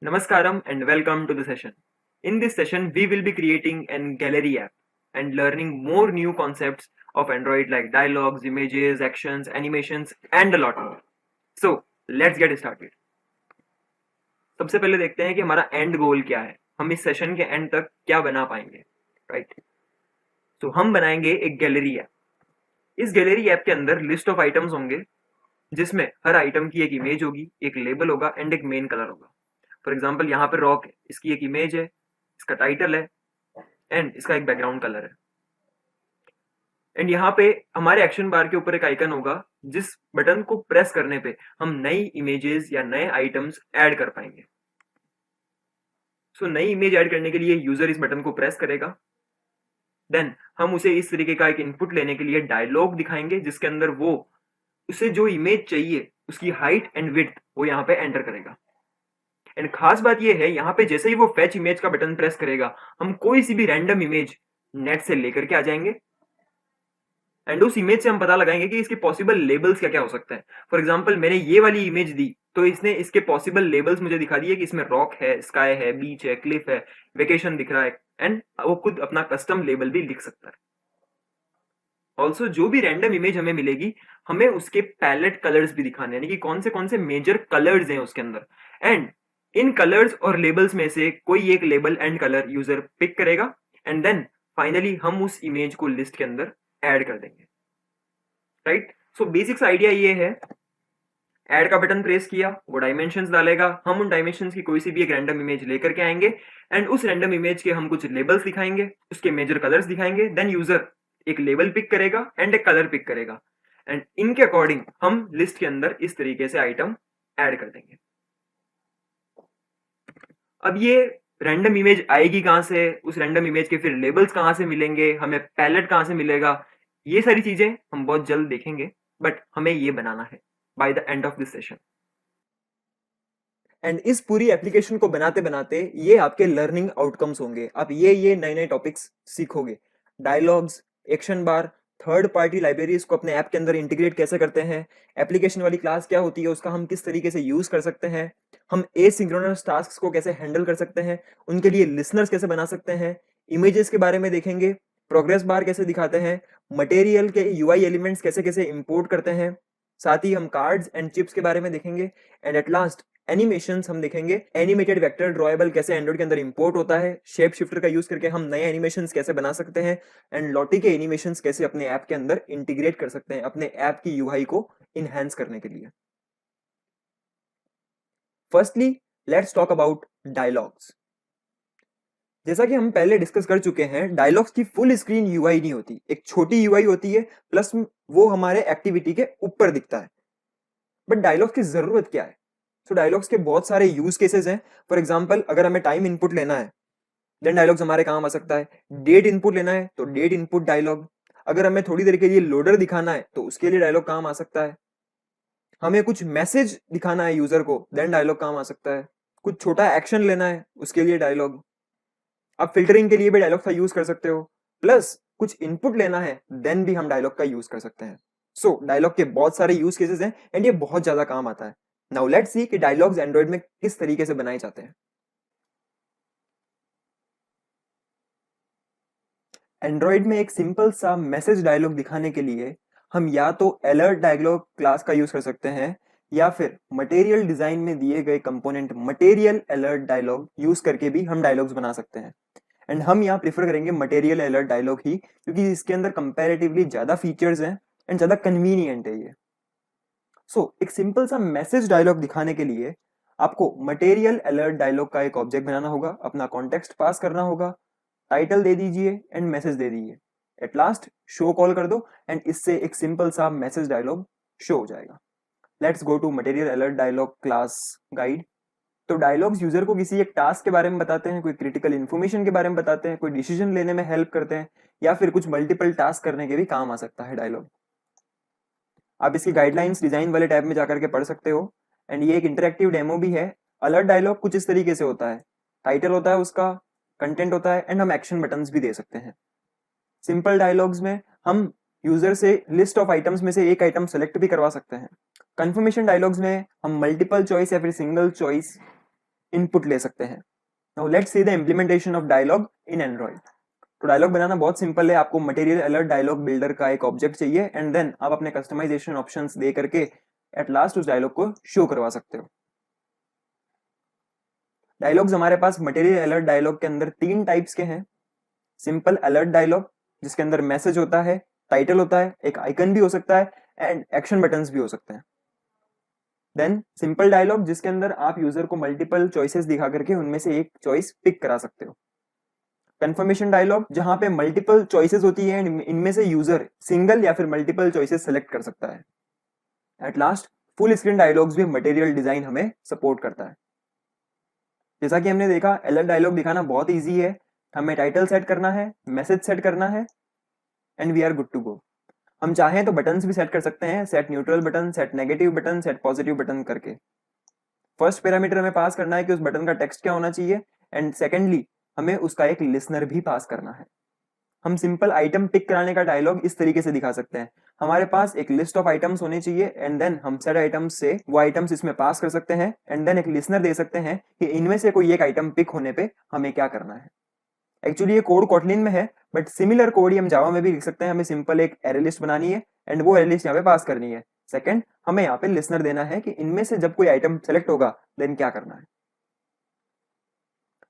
Namaskaram and welcome to the session. In this session, we will be creating an gallery app and learning more new concepts of Android like dialogues, images, actions, animations, and a lot more. So, let's get started. सबसे पहले देखते हैं कि हमारा and गोल क्या है, हम इस सेशन के एंड तक क्या बना पाएंगे, राइट? तो हम बनाएंगे एक गैलरी ऐप। इस गैलरी ऐप के अंदर लिस्ट ऑफ आइटम्स होंगे जिसमें हर आइटम की एक इमेज होगी, एक लेबल होगा एंड एक मेन कलर होगा। फॉर एग्जाम्पल यहाँ पे रॉक है, इसकी एक इमेज है, इसका टाइटल है एंड इसका एक बैकग्राउंड कलर है। एंड यहाँ पे हमारे एक्शन बार के ऊपर एक आइकन होगा जिस बटन को प्रेस करने पे हम नई इमेजेस या नए आइटम्स ऐड कर पाएंगे। सो नई इमेज ऐड करने के लिए यूजर इस बटन को प्रेस करेगा, देन हम उसे इस तरीके का एक इनपुट लेने के लिए डायलॉग दिखाएंगे जिसके अंदर वो उसे जो इमेज चाहिए उसकी हाइट एंड विड्थ वो यहाँ पे एंटर करेगा। एंड खास बात ये है, यहाँ पे जैसे ही वो फेच इमेज का बटन प्रेस करेगा हम कोई सी भी रैंडम इमेज नेट से लेकर के आ जाएंगे एंड उस इमेज से हम पता लगाएंगे कि इसके पॉसिबल लेबल्स क्या क्या हो सकता है। फॉर एग्जाम्पल मैंने ये वाली इमेज दी तो इसने इसके पॉसिबल लेबल्स मुझे दिखा दिए कि इसमें रॉक है, स्काई है, बीच है, क्लिफ है, वेकेशन दिख रहा है एंड वो खुद अपना कस्टम लेबल भी लिख सकता है। ऑल्सो जो भी रैंडम इमेज हमें मिलेगी हमें उसके पैलेट कलर्स भी दिखाने, यानी कि कौन से मेजर कलर्स हैं उसके अंदर। एंड इन कलर्स और लेबल्स में से कोई एक label and colour user pick करेगा एंड देन फाइनली हम उस इमेज को लिस्ट के अंदर ऐड कर देंगे, राइट? सो बेसिक्स आइडिया ये है, ऐड का बटन प्रेस किया, वो डायमेंशंस डालेगा, हम उन डायमेंशंस की कोई सी भी एक रैंडम इमेज लेकर के आएंगे एंड उस रैंडम इमेज के हम कुछ लेबल्स दिखाएंगे, उसके मेजर कलर्स दिखाएंगे, देन यूजर एक लेबल पिक करेगा एंड एक कलर पिक करेगा एंड इनके अकॉर्डिंग हम लिस्ट के अंदर इस तरीके से आइटम ऐड कर देंगे। अब ये रैंडम इमेज आएगी कहां से, उस रैंडम इमेज के फिर लेबल्स कहां से मिलेंगे, हमें पैलेट कहां से मिलेगा, ये सारी चीजें हम बहुत जल्द देखेंगे, बट हमें ये बनाना है by the end of this session. And इस पूरी एप्लीकेशन को बनाते बनाते ये आपके लर्निंग आउटकम्स होंगे। आप ये नए नए टॉपिक्स सीखोगे, डायलॉग्स, एक्शन बार, थर्ड पार्टी लाइब्रेरीज को अपने ऐप के अंदर इंटीग्रेट कैसे करते हैं, एप्लीकेशन वाली क्लास क्या होती है, उसका हम किस तरीके से यूज कर सकते हैं, हम एसिंक्रोनस टास्क्स को कैसे हैंडल कर सकते हैं, उनके लिए लिसनर्स कैसे बना सकते हैं, इमेजेस के बारे में देखेंगे, प्रोग्रेस बार कैसे दिखाते हैं, मटेरियल के यूआई एलिमेंट्स कैसे कैसे इंपोर्ट करते हैं, साथ ही हम कार्ड्स एंड चिप्स के बारे में देखेंगे एंड एट लास्ट एनिमेशंस हम देखेंगे, एनिमेटेड वेक्टर ड्रॉएबल कैसे एंड्रॉइड के अंदर इंपोर्ट होता है, शेप शिफ्टर का यूज करके हम नए एनिमेशंस कैसे बना सकते हैं एंड लॉटी के एनिमेशंस कैसे अपने ऐप के अंदर इंटीग्रेट कर सकते हैं अपने ऐप की यूआई को इनहैंस करने के लिए। Firstly let's talk about dialogues. जैसा कि हम पहले डिस्कस कर चुके हैं, डायलॉग्स की फुल स्क्रीन यूआई नहीं होती, एक छोटी यूआई होती है, प्लस वो हमारे एक्टिविटी के ऊपर दिखता है। बट डायलॉग्स की जरूरत क्या है? तो डायलॉग्स के बहुत सारे यूज केसेस हैं। फॉर एग्जांपल अगर हमें टाइम इनपुट लेना है देन डायलॉग्स हमारे काम आ सकता है, डेट इनपुट लेना है तो डेट इनपुट डायलॉग, अगर हमें थोड़ी देर के लिए लोडर दिखाना है तो उसके लिए डायलॉग काम आ सकता है, हमें कुछ मैसेज दिखाना है यूजर को देन डायलॉग काम आ सकता है, कुछ छोटा एक्शन लेना है उसके लिए डायलॉग, आप फिल्टरिंग के लिए भी डायलॉग का यूज कर सकते हो, प्लस कुछ इनपुट लेना है देन भी हम डायलॉग का यूज कर सकते हैं। सो डायलॉग के बहुत सारे यूज केसेस हैं एंड ये बहुत ज्यादा काम आता है। नाउ लेट्स सी कि डायलॉग्स एंड्रॉइड में किस तरीके से बनाए जाते हैं। एंड्रॉइड में एक सिंपल सा मैसेज डायलॉग दिखाने के लिए हम या तो अलर्ट डायलॉग क्लास का यूज कर सकते हैं या फिर मटेरियल डिजाइन में दिए गए component material alert dialog use करके भी हम डायलॉग्स बना सकते हैं। एंड हम यहाँ प्रेफर करेंगे मटेरियल अलर्ट डायलॉग ही, क्योंकि इसके अंदर कंपैरेटिवली ज्यादा फीचर्स हैं एंड ज्यादा कन्वीनियंट है ये। सो एक सिंपल सा मैसेज डायलॉग दिखाने के लिए आपको मटेरियल अलर्ट डायलॉग का एक ऑब्जेक्ट बनाना होगा, अपना कॉन्टेक्स्ट पास करना होगा, टाइटल दे दीजिए एंड मैसेज दे दीजिए, एट लास्ट शो कॉल कर दो एंड इससे एक सिंपल सा मैसेज डायलॉग शो हो जाएगा। Let's go to material alert dialog class guide. तो डायलॉग्स यूजर को किसी एक टास्क के बारे में बताते हैं, कोई क्रिटिकल इन्फॉर्मेशन के बारे में बताते हैं, कोई डिसीजन लेने में हेल्प करते हैं या फिर कुछ मल्टीपल टास्क करने के भी काम आ सकता है डायलॉग। आप इसकी गाइडलाइंस डिजाइन वाले टैब में जाकर के पढ़ सकते हो एंड ये एक इंटरेक्टिव डेमो भी है। अलर्ट डायलॉग कुछ इस तरीके से होता है, टाइटल होता है उसका, कंटेंट होता है एंड हम एक्शन बटन्स भी दे सकते हैं। सिंपल डायलॉग्स में हम यूजर से लिस्ट ऑफ आइटम्स में से एक आइटम सेलेक्ट भी करवा सकते हैं। कंफर्मेशन डायलॉग्स में हम मल्टीपल चॉइस या फिर सिंगल चॉइस इनपुट ले सकते हैं। Now let's see the implementation of dialog in Android. तो डायलॉग बनाना बहुत सिंपल है। आपको मटेरियल अलर्ट डायलॉग बिल्डर का एक ऑब्जेक्ट चाहिए एंड देन आप अपने कस्टमाइजेशन ऑप्शंस दे करके एट लास्ट उस डायलॉग को शो करवा सकते हो। डायलॉग्स हमारे पास मटेरियल अलर्ट डायलॉग के अंदर 3 टाइप्स के हैं। सिंपल अलर्ट डायलॉग जिसके अंदर मैसेज होता है, टाइटल होता है, एक आइकन भी हो सकता है एंड एक्शन बटन्स भी हो सकते हैं। देन सिंपल डायलॉग जिसके अंदर आप यूजर को मल्टीपल चॉइसेस दिखा करके उनमें से एक चॉइस पिक करा सकते हो। कंफर्मेशन डायलॉग जहां पे मल्टीपल चॉइसेस होती है, इनमें से यूजर सिंगल या फिर मल्टीपल चॉइसेस सेलेक्ट कर सकता है। At last full screen dialogues भी मटेरियल डिजाइन हमें सपोर्ट करता है। जैसा कि हमने देखा अलर्ट डायलॉग दिखाना बहुत ईजी है। हमें टाइटल सेट करना है, मैसेज सेट करना है and we are good to go. हम चाहें तो बटन्स भी सेट कर सकते हैं, set neutral button, set negative button, set positive button करके। फर्स्ट पैरामीटर हमें पास करना है कि उस बटन का टेक्स्ट क्या होना चाहिए एंड सेकेंडली हमें उसका एक लिसनर भी पास करना है। हम सिंपल आइटम पिक कराने का डायलॉग इस तरीके से दिखा सकते हैं। हमारे पास एक लिस्ट ऑफ आइटम्स होने चाहिए एंड देन हम सेट आइटम्स से वो आइटम्स इसमें पास कर सकते हैं एंड देन एक लिसनर दे सकते हैं कि इनमें से कोई एक आइटम पिक होने पे हमें क्या करना है। एक्चुअली ये कोड कोटलिन में है बट सिमिलर कोड ही हम जावा में भी लिख सकते हैं। हमें सिंपल एक एरे लिस्ट बनानी है एंड वो एरे लिस्ट यहाँ पे पास करनी है। सेकंड हमें यहाँ पे लिसनर देना है कि इनमें से जब कोई आइटम सेलेक्ट होगा देन क्या करना है।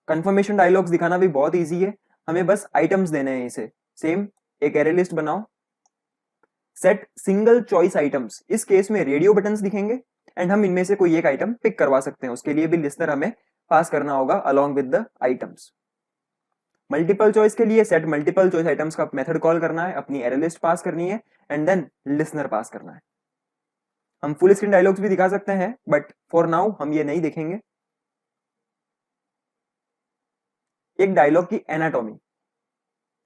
कंफर्मेशन डायलॉग्स दिखाना भी बहुत ईजी है। हमें बस आइटम्स देने हैं इसे। सेम एक एरे लिस्ट बनाओ, सेट सिंगल चॉइस आइटम्स, इस केस में रेडियो बटन्स दिखेंगे एंड हम इनमें से कोई एक आइटम पिक करवा सकते हैं। उसके लिए भी लिस्टर हमें पास करना होगा along with the items. Multiple choice के लिए सेट मल्टीपल चॉइस आइटम्स का मेथड कॉल करना है, अपनी एरे लिस्ट पास करनी है एंड देन लिसनर पास करना है। हम फुल स्क्रीन डायलॉग्स भी दिखा सकते हैं बट फॉर नाउ हम ये नहीं देखेंगे। एक डायलॉग की एनाटॉमी,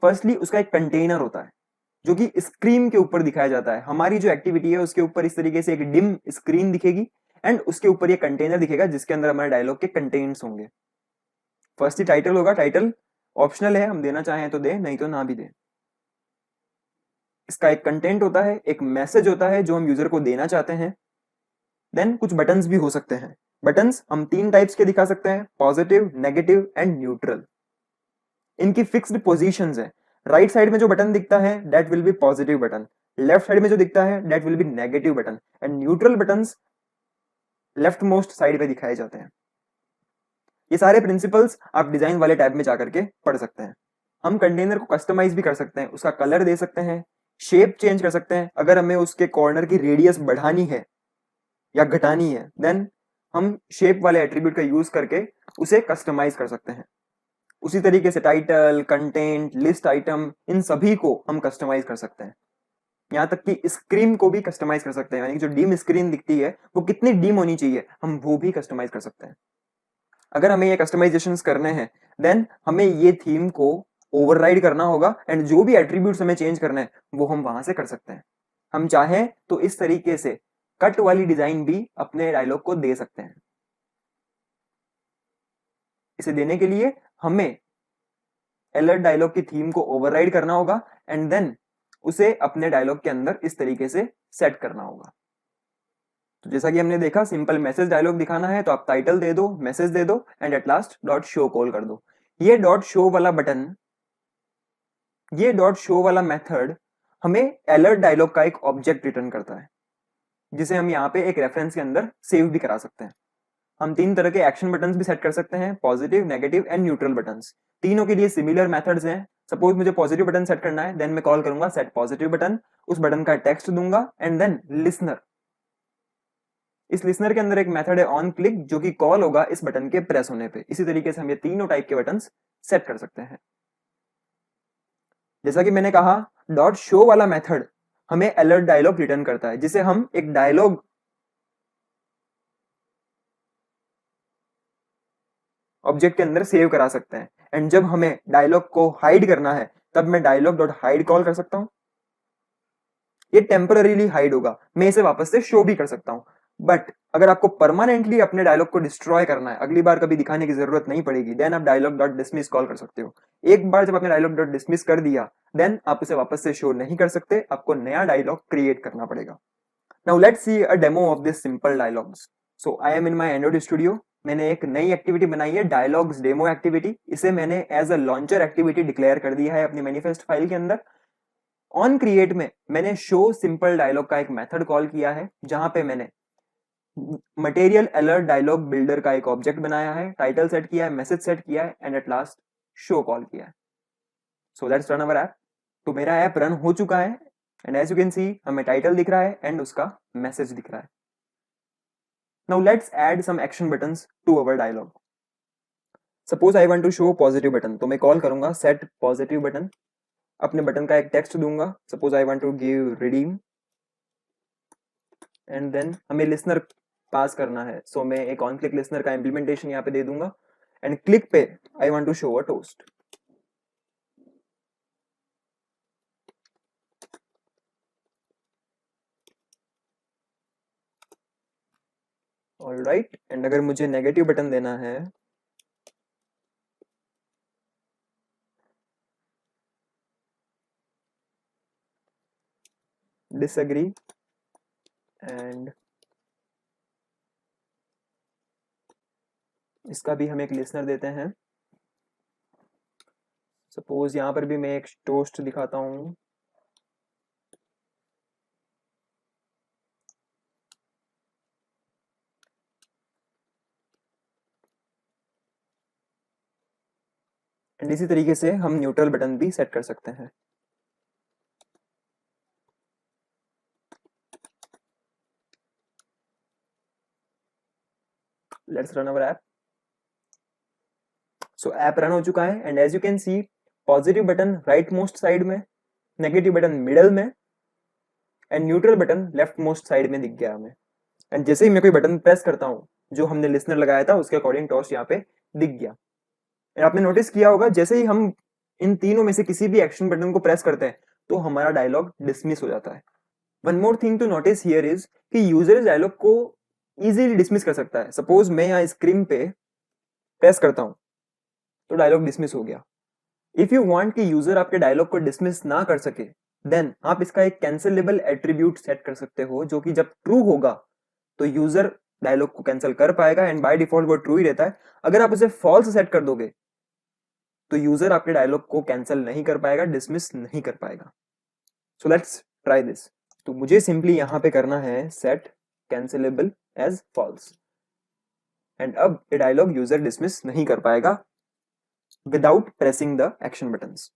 फर्स्टली उसका एक कंटेनर होता है जो कि स्क्रीन के ऊपर दिखाया जाता है। हमारी जो एक्टिविटी है उसके ऊपर इस तरीके से एक डिम स्क्रीन दिखेगी एंड उसके ऊपर ये कंटेनर दिखेगा जिसके अंदर हमारे डायलॉग के कंटेंट्स होंगे। फर्स्ट ही टाइटल होगा, टाइटल ऑप्शनल है, हम देना चाहें तो दे, नहीं तो ना भी दे। इसका एक कंटेंट होता है, एक मैसेज होता है जो हम यूजर को देना चाहते हैं। देन कुछ बटन्स भी हो सकते हैं। बटन्स हम 3 टाइप्स के दिखा सकते हैं, पॉजिटिव, नेगेटिव एंड न्यूट्रल। इनकी फिक्स्ड पोजीशंस है। राइट साइड में जो बटन दिखता है that will be positive button, left side में जो दिखता है that will be negative button and neutral buttons left most side पे दिखाए जाते हैं। ये सारे प्रिंसिपल्स आप डिजाइन वाले टैब में जाकर के पढ़ सकते हैं। हम कंटेनर को कस्टमाइज भी कर सकते हैं, उसका कलर दे सकते हैं, शेप चेंज कर सकते हैं। अगर हमें उसके कॉर्नर की रेडियस बढ़ानी है या घटानी है देन हम शेप वाले एट्रीब्यूट का यूज करके उसे कस्टमाइज कर सकते हैं। उसी तरीके से टाइटल, कंटेंट, लिस्ट आइटम, इन सभी को हम कस्टमाइज कर सकते हैं। यहाँ तक कि स्क्रीन को भी कस्टमाइज कर सकते हैं, यानी कि जो डीम स्क्रीन दिखती है वो कितनी डीम होनी चाहिए हम वो भी कस्टमाइज कर सकते हैं। अगर हमें ये कस्टमाइजेशंस करने हैं देन हमें ये थीम को ओवरराइड करना होगा एंड जो भी एट्रीब्यूट्स हमें चेंज करना है वो हम वहां से कर सकते हैं। हम चाहें तो इस तरीके से कट वाली डिजाइन भी अपने डायलॉग को दे सकते हैं। इसे देने के लिए हमें अलर्ट डायलॉग की थीम को ओवरराइड करना होगा एंड देन उसे अपने डायलॉग के अंदर इस तरीके से सेट करना होगा। तो जैसा कि हमने देखा सिंपल मैसेज डायलॉग दिखाना है तो आप टाइटल दे दो, मैसेज दे दो and at last dot show call कर दो। ये डॉट शो वाला बटन, ये डॉट शो वाला मेथड हमें अलर्ट डायलॉग का एक ऑब्जेक्ट रिटर्न करता है जिसे हम यहाँ पे एक रेफरेंस के अंदर सेव भी करा सकते हैं। हम 3 तरह के एक्शन बटन्स भी सेट कर सकते हैं, positive, negative and neutral buttons. तीनों के लिए सिमिलर मेथड्स हैं। सपोज मुझे पॉजिटिव बटन सेट करना है देन मैं कॉल करूंगा सेट पॉजिटिव बटन, उस बटन का टेक्स्ट दूंगा एंड देन लिसनर। इस लिसनर के अंदर एक मेथड है ऑन क्लिक जो कि कॉल होगा इस बटन के प्रेस होने पे। इसी तरीके से हम ये तीनों टाइप के बटन्स सेट कर सकते हैं। जैसा कि मैंने कहा डॉट शो वाला मेथड हमें अलर्ट डायलॉग रिटर्न करता है जिसे हम एक डायलॉग ऑब्जेक्ट के अंदर सेव करा सकते हैं एंड जब हमें डायलॉग को हाइड करना है तब मैं डायलॉग डॉट हाइड कॉल कर सकता हूं। ये टेम्पररीली हाइड होगा, मैं इसे वापस से शो भी कर सकता हूं। बट अगर आपको परमानेंटली अपने डायलॉग को डिस्ट्रॉय करना है, अगली बार कभी दिखाने की जरूरत नहीं पड़ेगी, देन आप डायलॉग डॉट डिसमिस कॉल कर सकते हो। एक बार जब आपने डायलॉग डॉट डिसमिस कर दिया देन आप उसे वापस से शो नहीं कर सकते, आपको नया डायलॉग क्रिएट करना पड़ेगा। Now let's C a demo of this simple dialogues. So I am in my Android studio मैंने एक नई एक्टिविटी बनाई है, डायलॉग्स डेमो एक्टिविटी। इसे मैंने as a launcher activity declare कर दिया है अपनी मैनिफेस्ट फाइल के अंदर। ऑन क्रिएट में मैंने शो सिंपल डायलॉग का एक मेथड कॉल किया है, जहां पे मैंने मटेरियल अलर्ट डायलॉग बिल्डर का एक ऑब्जेक्ट बनाया है, टाइटल सेट किया है, मैसेज सेट किया है, and at last show call किया है। So let's run our app. तो मेरा ऐप रन हो चुका है, and as you can see हमें टाइटल दिख रहा है एंड उसका मैसेज दिख रहा है। Now let's add some action buttons to our dialog. Suppose I want to show positive button, तो मैं कॉल करूंगा सेट पॉजिटिव बटन। अपने बटन का एक टेक्स्ट दूंगा, suppose I want to give redeem, and then हमें लिसनर पास करना है, सो मैं एक ऑन क्लिक लिसनर का इंप्लीमेंटेशन यहाँ पे दे दूंगा, एंड क्लिक पे I want to show a toast. Alright, and अगर मुझे नेगेटिव बटन देना है, डिसएग्री, एंड इसका भी हम एक लिसनर देते हैं। सपोज यहां पर भी मैं एक टोस्ट दिखाता हूं, एंड इसी तरीके से हम न्यूट्रल बटन भी सेट कर सकते हैं। Let's run our app. So app run हो चुका है, and as you can see positive button right most side में, नेगेटिव बटन मिडल में, and neutral button left most side में दिख गया हमें। एंड जैसे ही मैं कोई बटन प्रेस करता हूँ जो हमने लिसनर लगाया था उसके अकॉर्डिंग टोस्ट यहाँ पे दिख गया। एंड आपने नोटिस किया होगा जैसे ही हम इन तीनों में से किसी भी एक्शन बटन को प्रेस करते हैं तो हमारा डायलॉग डिसमिस हो जाता है। One more thing to notice here is कि यूजर इस डायलॉग को इजीली डिसमिस कर सकता है। सपोज मैं यहाँ स्क्रीन पे प्रेस करता हूँ तो डायलॉग डिसमिस हो गया। इफ यू वांट कि यूजर आपके डायलॉग को डिसमिस ना कर सके, देन आप इसका एक कैंसिलेबल एट्रीब्यूट सेट कर सकते हो, जो कि जब ट्रू होगा तो यूजर डायलॉग को कैंसिल कर पाएगा, एंड बाय डिफॉल्ट वो ट्रू ही रहता है। अगर आप उसे फॉल्स सेट कर दोगे तो यूजर आपके डायलॉग को कैंसिल नहीं कर पाएगा, डिसमिस नहीं कर पाएगा। So let's try this. तो मुझे सिंपली यहां पे करना है set cancelable as false, and अब ये डायलॉग यूजर डिसमिस नहीं कर पाएगा without pressing the action buttons.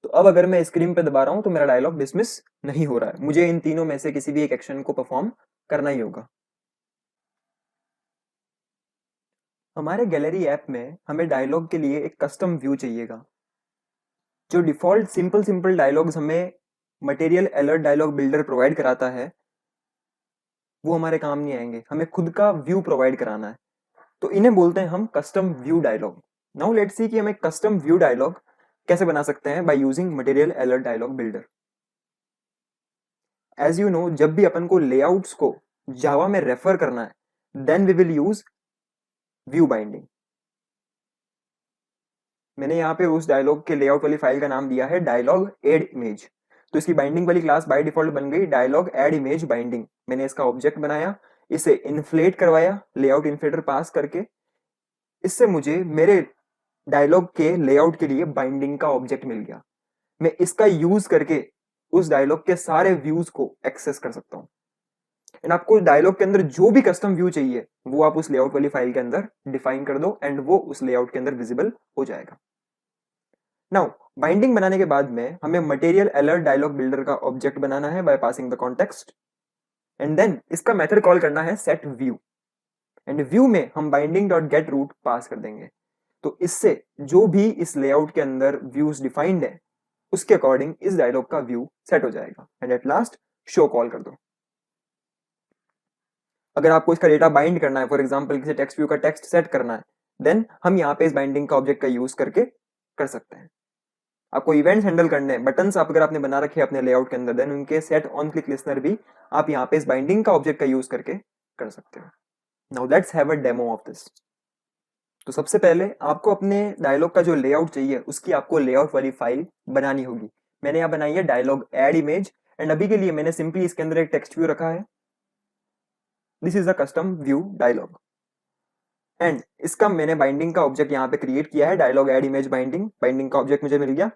तो अब अगर मैं स्क्रीन पे दबा रहा हूं तो मेरा डायलॉग डिसमिस नहीं हो रहा है, मुझे इन तीनों में से किसी भी एक एक्शन को परफॉर्म करना ही होगा। हमारे गैलरी ऐप में हमें डायलॉग के लिए एक कस्टम व्यू चाहिएगा। जो डिफॉल्ट सिंपल सिंपल डायलॉग्स हमें material alert dialog builder provide कराता है वो हमारे काम नहीं आएंगे, हमें खुद का व्यू प्रोवाइड कराना है। तो इन्हें बोलते हैं हम custom view dialog. Now let's see कि हम एक कस्टम व्यू डायलॉग कैसे बना सकते हैं by using material alert dialog builder. As you know, जब भी अपन को लेआउट्स को जावा में रेफर करना है then we will use view binding. मैंने यहाँ पे उस डायलॉग के लेआउट वाली फाइल का नाम दिया है डायलॉग एड इमेज। तो इसकी बाइंडिंग वाली क्लास बाय डिफॉल्ट बन गई डायलॉग एड इमेज बाइंडिंग। मैंने इसका ऑब्जेक्ट बनाया, इसे इन्फ्लेट करवाया लेआउट इन्फ्लेटर पास करके, इससे मुझे मेरे डायलॉग के लेआउट के लिए बाइंडिंग का ऑब्जेक्ट मिल गया। मैं इसका यूज करके उस डायलॉग के सारे व्यूज को एक्सेस कर सकता हूँ। एंड आपको डायलॉग के अंदर जो भी कस्टम व्यू चाहिए वो आप उस लेआउट वाली फाइल के अंदर डिफाइन कर दो, एंड वो उस लेआउट के अंदर विजिबल हो जाएगा। नाउ बाइंडिंग बनाने के बाद में हमें मटेरियल अलर्ट डायलॉग बिल्डर का ऑब्जेक्ट बनाना है by passing the context, and then इसका मेथड कॉल करना है सेट व्यू, एंड व्यू में हम binding dot get root pass कर देंगे। तो इससे जो भी इस लेआउट के अंदर व्यूज डिफाइंड है उसके अकॉर्डिंग इस डायलॉग का व्यू सेट हो जाएगा, and at last show call कर दो। अगर आपको इसका डेटा बाइंड करना है, फॉर एग्जांपल किसी टेक्स्ट व्यू का टेक्स्ट सेट करना है, देन हम यहाँ पे इस बाइंडिंग का ऑब्जेक्ट का यूज करके कर सकते हैं। आपको इवेंट्स हैंडल करने हैं, बटन्स आप अगर आपने बना रखे हैं अपने लेआउट के अंदर, देन उनके सेट ऑन क्लिक लिसनर भी आप यहाँ पे इस बाइंडिंग का ऑब्जेक्ट का यूज करके कर सकते हो। Now let's have a demo of this. तो सबसे पहले आपको अपने डायलॉग का जो लेआउट चाहिए उसकी आपको लेआउट वाली फाइल बनानी होगी। मैंने यहाँ बनाई है डायलॉग एड इमेज, एंड अभी के लिए मैंने सिंपली इसके अंदर एक टेक्स्ट व्यू रखा है। This is a custom view dialog, and इसका मैंने बाइंडिंग का ऑब्जेक्ट यहाँ पे क्रिएट किया है, dialog add image binding. Binding का ऑब्जेक्ट मुझे मिल गया।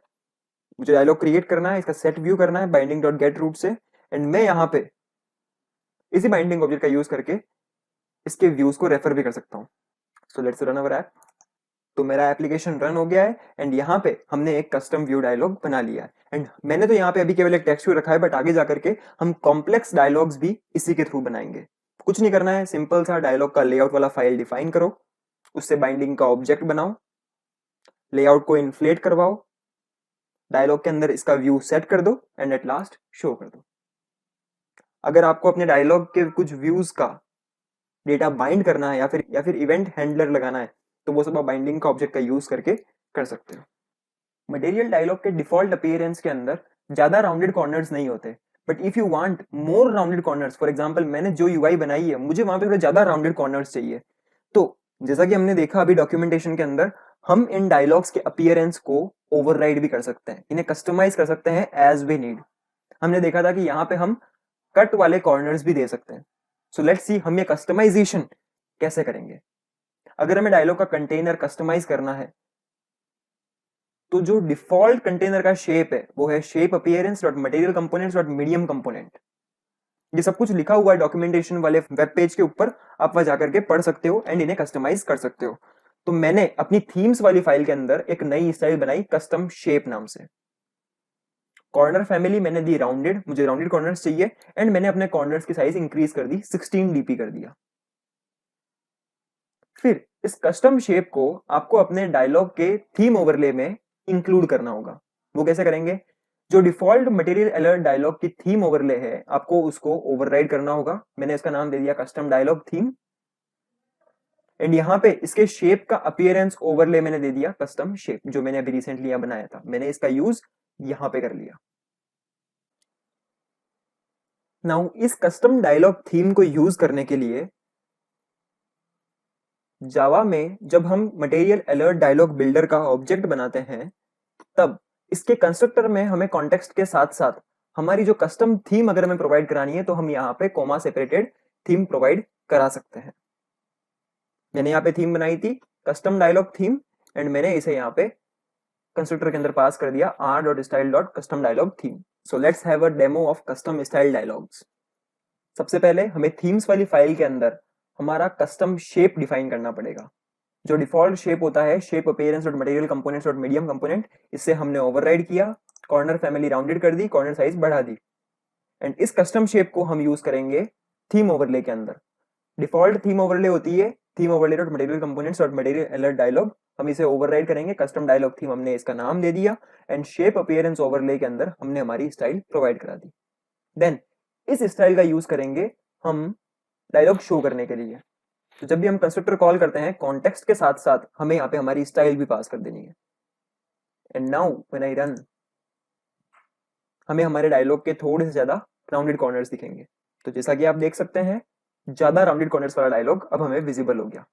मुझे डायलॉग क्रिएट करना है, इसका सेट व्यू करना है बाइंडिंग डॉट गेट रूट से, एंड मैं यहाँ पे इसी बाइंडिंग ऑब्जेक्ट का यूज करके इसके व्यूज को रेफर भी कर सकता हूँ। सो लेट्स रन अवर ऐप। तो मेरा एप्लीकेशन रन हो गया है एंड यहाँ पे हमने एक कस्टम व्यू डायलॉग बना लिया है। एंड मैंने तो यहाँ पे अभी केवल एक टेक्स्ट व्यू रखा है, बट आगे जाकर के हम कॉम्प्लेक्स डायलॉग्स भी इसी के थ्रू बनाएंगे। कुछ नहीं करना है, सिंपल सा डायलॉग का लेआउट वाला फाइल डिफाइन करो, उससे बाइंडिंग का ऑब्जेक्ट बनाओ, लेआउट को इन्फ्लेट करवाओ, डायलॉग के अंदर इसका व्यू सेट कर दो एंड एट लास्ट शो कर दो। अगर आपको अपने डायलॉग के कुछ व्यूज का डेटा बाइंड करना है या फिर इवेंट हैंडलर लगाना है, तो वो सब आप बाइंडिंग का ऑब्जेक्ट का यूज करके कर सकते हो। मटेरियल डायलॉग के डिफॉल्ट अपीयरेंस के अंदर ज्यादा राउंडेड कॉर्नर्स नहीं होते, but if you want more rounded corners, for example मैंने जो यूआई बनाई है मुझे वहां पे थोड़े ज्यादा राउंडेड कॉर्नर्स चाहिए, तो जैसा कि हमने देखा अभी डॉक्यूमेंटेशन के अंदर, हम इन डायलॉग्स के अपीयरेंस को ओवरराइड भी कर सकते हैं, इन्हें कस्टमाइज कर सकते हैं एज वी नीड। हमने देखा था कि यहाँ पे हम कट वाले कॉर्नर्स भी दे सकते हैं। सो लेट्स सी हम ये कस्टमाइजेशन कैसे करेंगे। अगर हमें डायलॉग का कंटेनर कस्टमाइज करना है, तो जो डिफॉल्ट कंटेनर का शेप है वो है shape appearance dot material components dot medium component. ये सब कुछ लिखा हुआ है डॉक्यूमेंटेशन वाले वेब पेज के ऊपर, आप वहां जाकर के पढ़ सकते हो एंड इन्हें कस्टमाइज कर सकते हो। तो मैंने अपनी थीम्स वाली फाइल के अंदर एक नई स्टाइल बनाई कस्टम शेप नाम से। कॉर्नर फैमिली मैंने दी राउंडेड, मुझे राउंडेड कॉर्नर्स चाहिए, एंड मैंने अपने कॉर्नर्स की साइज इंक्रीज कर दी, 16 डीपी कर दिया। फिर इस कस्टम शेप को आपको अपने डायलॉग के थीम ओवरले में इंक्लूड करना होगा। वो कैसे करेंगे? जो डिफॉल्ट मटेरियल अलर्ट डायलॉग की थीम ओवरले है, आपको उसको ओवरराइड करना होगा। मैंने इसका नाम दे दिया कस्टम डायलॉग थीम, एंड यहाँ पे इसके शेप का अपीयरेंस ओवरले मैंने दे दिया कस्टम शेप, जो मैंने अभी रिसेंटली यहाँ बनाया था। मैंने इसका यूज यहाँ पे कर लिया। नाउ इस कस्टम डायलॉग थीम को यूज करने के लिए जावा में जब हम मटेरियल अलर्ट डायलॉग बिल्डर का ऑब्जेक्ट बनाते हैं, तब इसके कंस्ट्रक्टर में हमें कॉन्टेक्स्ट के साथ साथ हमारी जो कस्टम थीम अगर हमें प्रोवाइड करानी है, तो हम यहाँ पे कॉमा सेपरेटेड थीम प्रोवाइड करा सकते हैं। मैंने यहाँ पे थीम बनाई थी कस्टम डायलॉग थीम, एंड मैंने इसे यहाँ पे कंस्ट्रक्टर के अंदर पास कर दिया r.style.custom dialog theme। So let's have a demo of custom style dialogues. सबसे पहले हमें थीम्स वाली फाइल के अंदर हमारा कस्टम शेप डिफाइन करना पड़ेगा। जो डिफॉल्ट शेप होता है shape appearance dot material components dot medium component, इससे हमने ओवरराइड किया, कॉर्नर फैमिली राउंडेड कर दी, कॉर्नर साइज बढ़ा दी, एंड इस कस्टम शेप को हम यूज करेंगे थीम ओवरले के अंदर। डिफॉल्ट थीम ओवरले होती है theme overlay dot material components dot material alert dialog, हम इसे ओवरराइड करेंगे, कस्टम डायलॉग थीम हमने इसका नाम दे दिया, एंड शेप अपीयरेंस ओवरले के अंदर हमने हमारी स्टाइल प्रोवाइड करा दी। देन इस स्टाइल का यूज करेंगे हम डायलॉग शो करने के लिए। तो जब भी हम कंस्ट्रक्टर कॉल करते हैं, कॉन्टेक्स्ट के साथ साथ हमें यहाँ पे हमारी स्टाइल भी पास कर देनी है। And now when I run, हमें हमारे डायलॉग के थोड़े से ज्यादा राउंडेड कॉर्नर्स दिखेंगे। तो जैसा कि आप देख सकते हैं, ज्यादा राउंडेड कॉर्नर्स वाला डायलॉग अब हमें विजिबल हो गया।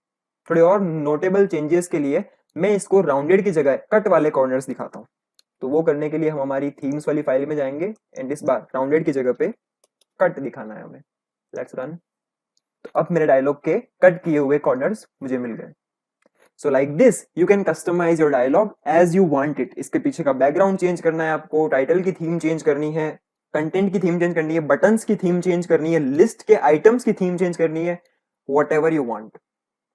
थोड़े और नोटेबल चेंजेस के लिए मैं इसको राउंडेड की जगह कट वाले कॉर्नर्स दिखाता हूँ। तो वो करने के लिए हम हमारी थीम्स वाली फाइल में जाएंगे, एंड इस बार राउंडेड की जगह पे कट दिखाना है हमें। Let's run. तो अब मेरे डायलॉग के कट किए हुए कॉर्नर्स मुझे मिल गए। So like this you can customize your dialog as you want it. इसके पीछे का बैकग्राउंड चेंज करना है आपको, टाइटल की थीम चेंज करनी है, कंटेंट की थीम चेंज करनी है, बटन्स की थीम चेंज करनी है, लिस्ट के आइटम्स की थीम चेंज करनी है, वॉट एवर यू वॉन्ट,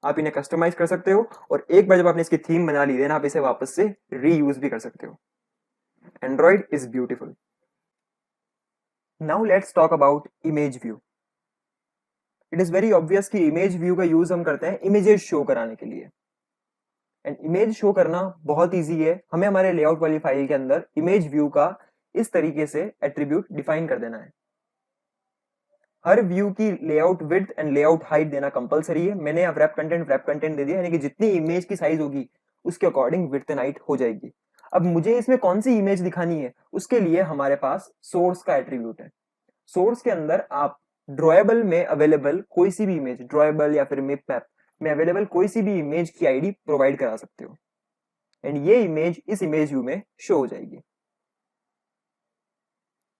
आप इन्हें कस्टमाइज कर सकते हो। और एक बार जब आपने इसकी थीम बना ली, देन आप इसे वापस से रीयूज भी कर सकते हो। Android is beautiful. Now let's talk about image view. It is very obvious कि इमेज व्यू का यूज हम करते हैं इमेजेस शो कराने के लिए, एंड इमेज शो करना बहुत इजी है। हमें हमारे लेआउट वाली फाइल के अंदर इमेज व्यू का इस तरीके से एट्रीब्यूट डिफाइन कर देना है। हर व्यू की layout width and layout height देना कंपलसरी है। मैंने अब रैप कंटेंट दे दिया, यानी कि जितनी इमेज की साइज होगी उसके अकॉर्डिंग विड्थ एंड हाइट हो जाएगी। अब मुझे इसमें कौन सी इमेज दिखानी है, उसके लिए हमारे पास सोर्स का एट्रीब्यूट है। सोर्स के अंदर आप ड्रॉएबल में अवेलेबल कोई सी भी इमेज, ड्रॉएबल या फिर मिप मैप में अवेलेबल कोई सी भी इमेज की आईडी प्रोवाइड करा सकते हो, एंड ये इमेज इस इमेज व्यू में शो हो जाएगी।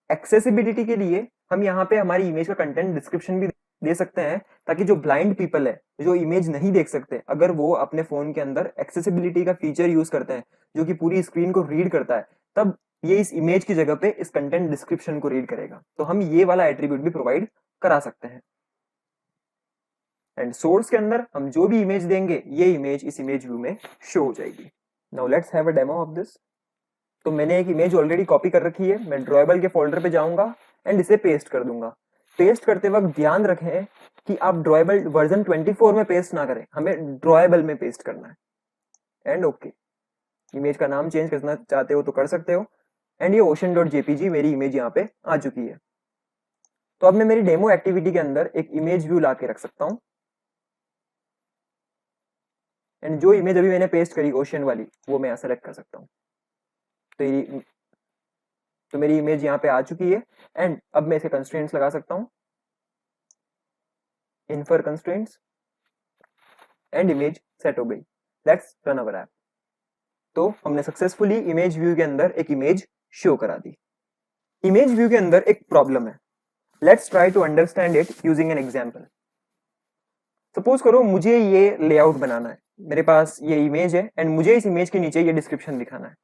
एक्सेसिबिलिटी के लिए हम यहाँ पे हमारी इमेज का कंटेंट डिस्क्रिप्शन भी दे सकते हैं ताकि जो ब्लाइंड पीपल है, जो इमेज नहीं देख सकते, अगर वो अपने फोन के अंदर एक्सेसिबिलिटी का फीचर यूज करते हैं जो कि पूरी स्क्रीन को रीड करता है, तब ये इस इमेज की जगह पे इस कंटेंट डिस्क्रिप्शन को रीड करेगा। तो हम ये वाला एट्रीब्यूट भी प्रोवाइड करा सकते हैं। एंड सोर्स के अंदर हम जो भी इमेज देंगे ये इमेज इस इमेज व्यू में शो हो जाएगी। Now let's have a demo of this. तो मैंने एक इमेज ऑलरेडी कॉपी कर रखी है, मैं ड्रॉएबल के फोल्डर पे जाऊंगा एंड इसे पेस्ट कर दूंगा। पेस्ट करते वक्त ध्यान रखें कि आप ड्रॉएबल वर्जन 24 में पेस्ट ना करें, हमें ड्रॉएबल में पेस्ट करना है। एंड ओके, इमेज का नाम चेंज करना चाहते हो तो कर सकते हो। एंड ये ocean.jpg मेरी इमेज यहाँ पे आ चुकी है। तो अब मैं मेरी डेमो एक्टिविटी के अंदर एक इमेज व्यू ला के रख सकता हूँ। एंड जो इमेज अभी मैंने पेस्ट करी ओशन वाली, वो मैं यहाँ सेलेक्ट कर सकता हूँ। तो मेरी इमेज यहाँ पे आ चुकी है। एंड अब मैं इसे कंस्ट्रेंट्स लगा सकता हूँ, infer constraints, and image set हो गई। Let's run our app. तो हमने सक्सेसफुली इमेज व्यू के अंदर एक इमेज शो करा दी। इमेज व्यू के अंदर एक प्रॉब्लम है, let's try to understand it using an example. Suppose करो मुझे ये लेआउट बनाना है, मेरे पास ये इमेज है एंड मुझे इस इमेज के नीचे ये डिस्क्रिप्शन दिखाना है।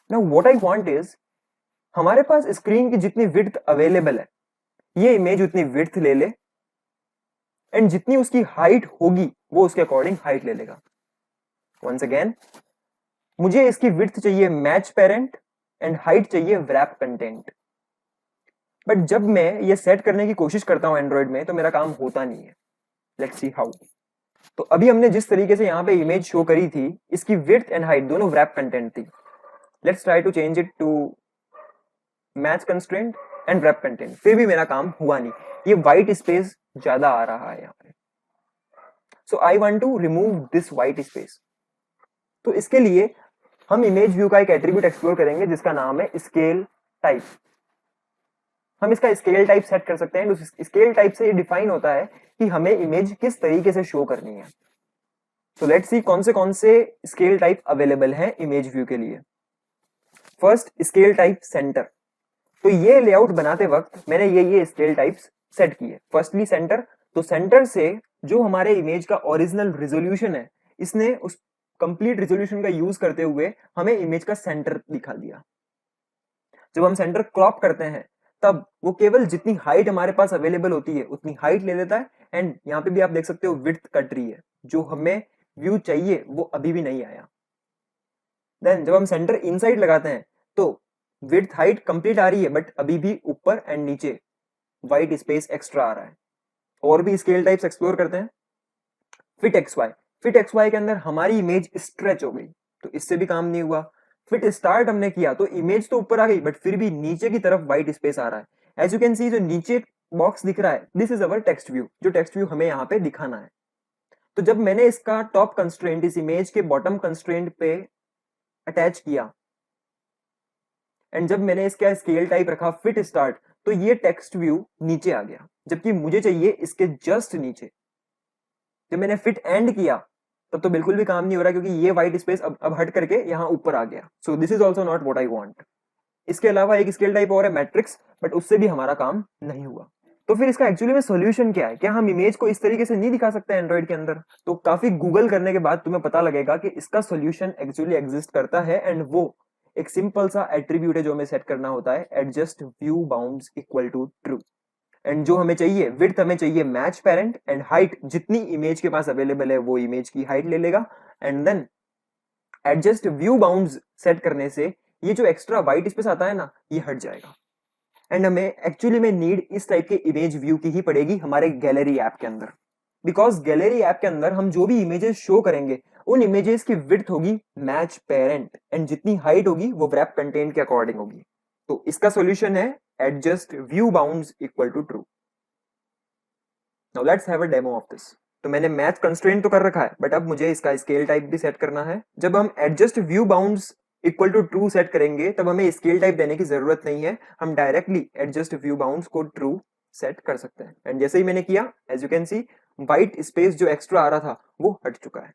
Now what I want is, हमारे पास स्क्रीन की जितनी विड्थ अवेलेबल है, ये इमेज उतनी विड्थ ले ले एंड जितनी उसकी हाइट होगी वो उसके अकॉर्डिंग हाइट ले लेगा। वंस अगेन, मुझे इसकी विड्थ चाहिए मैच पेरेंट एंड हाइट चाहिए व्रैप कंटेंट। बट जब मैं ये सेट करने की कोशिश करता हूं एंड्रॉइड में तो मेरा काम होता नहीं है। Let's see how. तो अभी हमने जिस तरीके से यहाँ पे इमेज शो करी थी, इसकी विड्थ एंड हाइट दोनों व्रैप कंटेंट थी। Let's try to change it to match constraint and wrap content, फिर भी मेरा काम हुआ नहीं, ये व्हाइट स्पेस ज्यादा आ रहा है यहाँ पे। So I want to remove this white space. तो इसके लिए हम इमेज व्यू का एक एट्रीब्यूट एक्सप्लोर करेंगे जिसका नाम है स्केल टाइप। हम इसका स्केल टाइप सेट कर सकते हैं। उस स्केल टाइप से ये डिफाइन होता है कि हमें इमेज किस तरीके से शो करनी है। तो लेट्स सी कौन से स्केल टाइप अवेलेबल हैं इमेज व्यू के लिए। First, scale type centre. तो ये लेआउट बनाते वक्त मैंने ये स्केल टाइप्स सेट किए। फर्स्टली सेंटर, तो सेंटर से जो हमारे इमेज का ओरिजिनल रिजोल्यूशन है, इसने उस कंप्लीट रिजोल्यूशन का यूज करते हुए हमें इमेज का सेंटर दिखा दिया। जब हम सेंटर क्रॉप करते हैं तब वो केवल जितनी हाइट हमारे पास अवेलेबल होती है उतनी हाइट ले लेता है। एंड यहाँ पे भी आप देख सकते हो विड्थ कट रही है, जो हमें व्यू चाहिए वो अभी भी नहीं आया। देन जब हम सेंटर इनसाइड लगाते हैं तो विड्थ हाइट कंप्लीट आ रही है, बट अभी भी ऊपर एंड नीचे व्हाइट स्पेस एक्स्ट्रा आ रहा है। और भी स्केल टाइप्स एक्सप्लोर करते हैं। Fit X Y, fit X Y के अंदर हमारी इमेज स्ट्रेच हो गई, तो इससे भी काम नहीं हुआ। फिट स्टार्ट हमने किया तो इमेज तो ऊपर आ गई, बट फिर भी नीचे की तरफ व्हाइट स्पेस आ रहा है। एज यू कैन सी, जो नीचे बॉक्स दिख रहा है, this is our text view, जो टेक्स्ट व्यू हमें यहाँ पे दिखाना है। तो जब मैंने इसका टॉप कंस्ट्रेंट इस इमेज के बॉटम कंस्ट्रेंट पे अटैच किया एंड जब मैंने इसका स्केल टाइप रखा फिट स्टार्ट, तो ये टेक्स्ट व्यू नीचे आ गया, जबकि मुझे चाहिए इसके जस्ट नीचे। जब मैंने फिट एंड किया तब तो बिल्कुल भी काम नहीं हो रहा, क्योंकि ये व्हाइट स्पेस अब हट करके यहाँ ऊपर आ गया। So this is also not what I want. इसके अलावा एक स्केल टाइप और है मैट्रिक्स, बट उससे भी हमारा काम नहीं हुआ। तो फिर इसका एक्चुअली में सॉल्यूशन क्या है? क्या हम इमेज को इस तरीके से नहीं दिखा सकते एंड्रॉइड के अंदर? तो काफी गूगल करने के बाद तुम्हें पता लगेगा कि इसका सॉल्यूशन एक्चुअली एग्जिस्ट करता है। एंड वो एक सिंपल सा एट्रीब्यूट है जो हमें सेट करना होता है, adjust view bounds equal to true. And जो हमें चाहिए विड्थ, हमें चाहिए मैच पेरेंट, एंड हाइट जितनी इमेज के पास अवेलेबल है वो इमेज की हाइट ले लेगा। And then adjust view bounds set करने से ये जो एक्स्ट्रा व्हाइट स्पेस आता है ना, ये हट जाएगा। एंड हमें एक्चुअली में नीड इस टाइप के इमेज व्यू की ही पड़ेगी हमारे गैलरी ऐप के अंदर, बिकॉज गैलरी ऐप के अंदर हम जो भी इमेजेस शो करेंगे उन इमेजेस की विड्थ होगी मैच पेरेंट, एंड जितनी हाइट होगी वो व्रैप कंटेंट के अकॉर्डिंग होगी। तो इसका सॉल्यूशन है adjust view bounds equal to true. Now let's have a demo of this. तो मैंने मैच कंस्ट्रेंट तो कर रखा है, बट अब मुझे इसका स्केल टाइप भी सेट करना है। जब हम adjust view bounds equal to true set करेंगे तब हमें स्केल टाइप देने की जरूरत नहीं है, हम डायरेक्टली एडजस्ट व्यू बाउंड्स को ट्रू सेट कर सकते हैं। एंड जैसे ही मैंने किया, as you can see white space जो एक्स्ट्रा आ रहा था वो हट चुका है।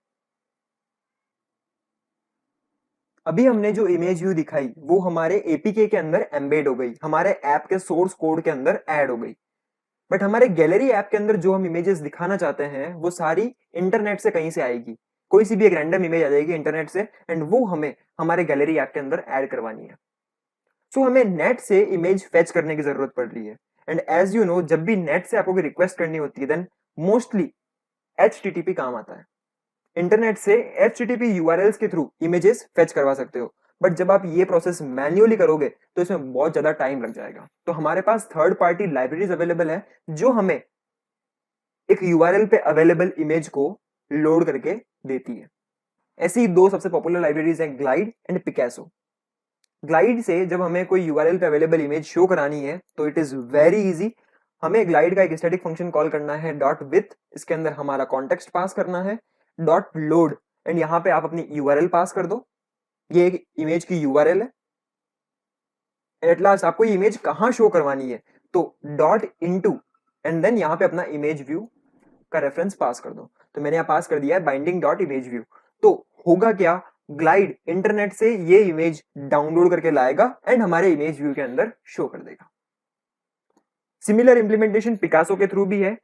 अभी हमने जो इमेज व्यू दिखाई वो हमारे एपीके के अंदर एम्बेड हो गई, हमारे ऐप के सोर्स कोड के अंदर ऐड हो गई। बट हमारे गैलरी ऐप के अंदर जो हम इमेजेस दिखाना चाहते हैं वो सारी इंटरनेट से कहीं से आएगी, कोई सी भी एक रैंडम इमेज आ जाएगी इंटरनेट से एंड वो हमें हमारे गैलरी ऐप के अंदर ऐड करवानी है। सो हमें नेट से इमेज फेच करने की जरूरत पड़ रही है एंड एज यू नो जब भी नेट से आपको रिक्वेस्ट करनी होती है देन मोस्टली HTTP काम आता है। इंटरनेट से HTTP URLs के थ्रू इमेजेस फेच करवा सकते हो, बट जब आप ये प्रोसेस मैन्युअली करोगे तो इसमें बहुत ज्यादा टाइम लग जाएगा। तो हमारे पास थर्ड पार्टी लाइब्रेरीज अवेलेबल है जो हमें एक URL पे अवेलेबल इमेज को लोड करके देती है। ऐसी दो सबसे पॉपुलर लाइब्रेरीज हैं, ग्लाइड एंड पिकासो। ग्लाइड से जब हमें कोई URL पे अवेलेबल इमेज शो करानी है तो इट इज वेरी इजी। हमें ग्लाइड का एक स्टैटिक फंक्शन कॉल करना है डॉट विथ, इसके अंदर हमारा कॉन्टेक्स्ट पास करना है, डॉट लोड एंड यहाँ पे आप अपनी URL पास कर दो। ये एक इमेज की URL है। एट लास्ट आपको ये इमेज कहाँ शो करवानी है तो डॉट इनटू एंड देन यहाँ पे अपना इमेज व्यू का रेफरेंस पास कर दो। तो मैंने यहाँ पास कर दिया है बाइंडिंग डॉट इमेज व्यू। तो होगा क्या, ग्लाइड इंटरनेट से ये इमेज डाउनलोड करके लाएगा एंड हमारे इमेज व्यू के अंदर शो कर देगा। सिमिलर इंप्लीमेंटेशन पिकासो के थ्रू भी है,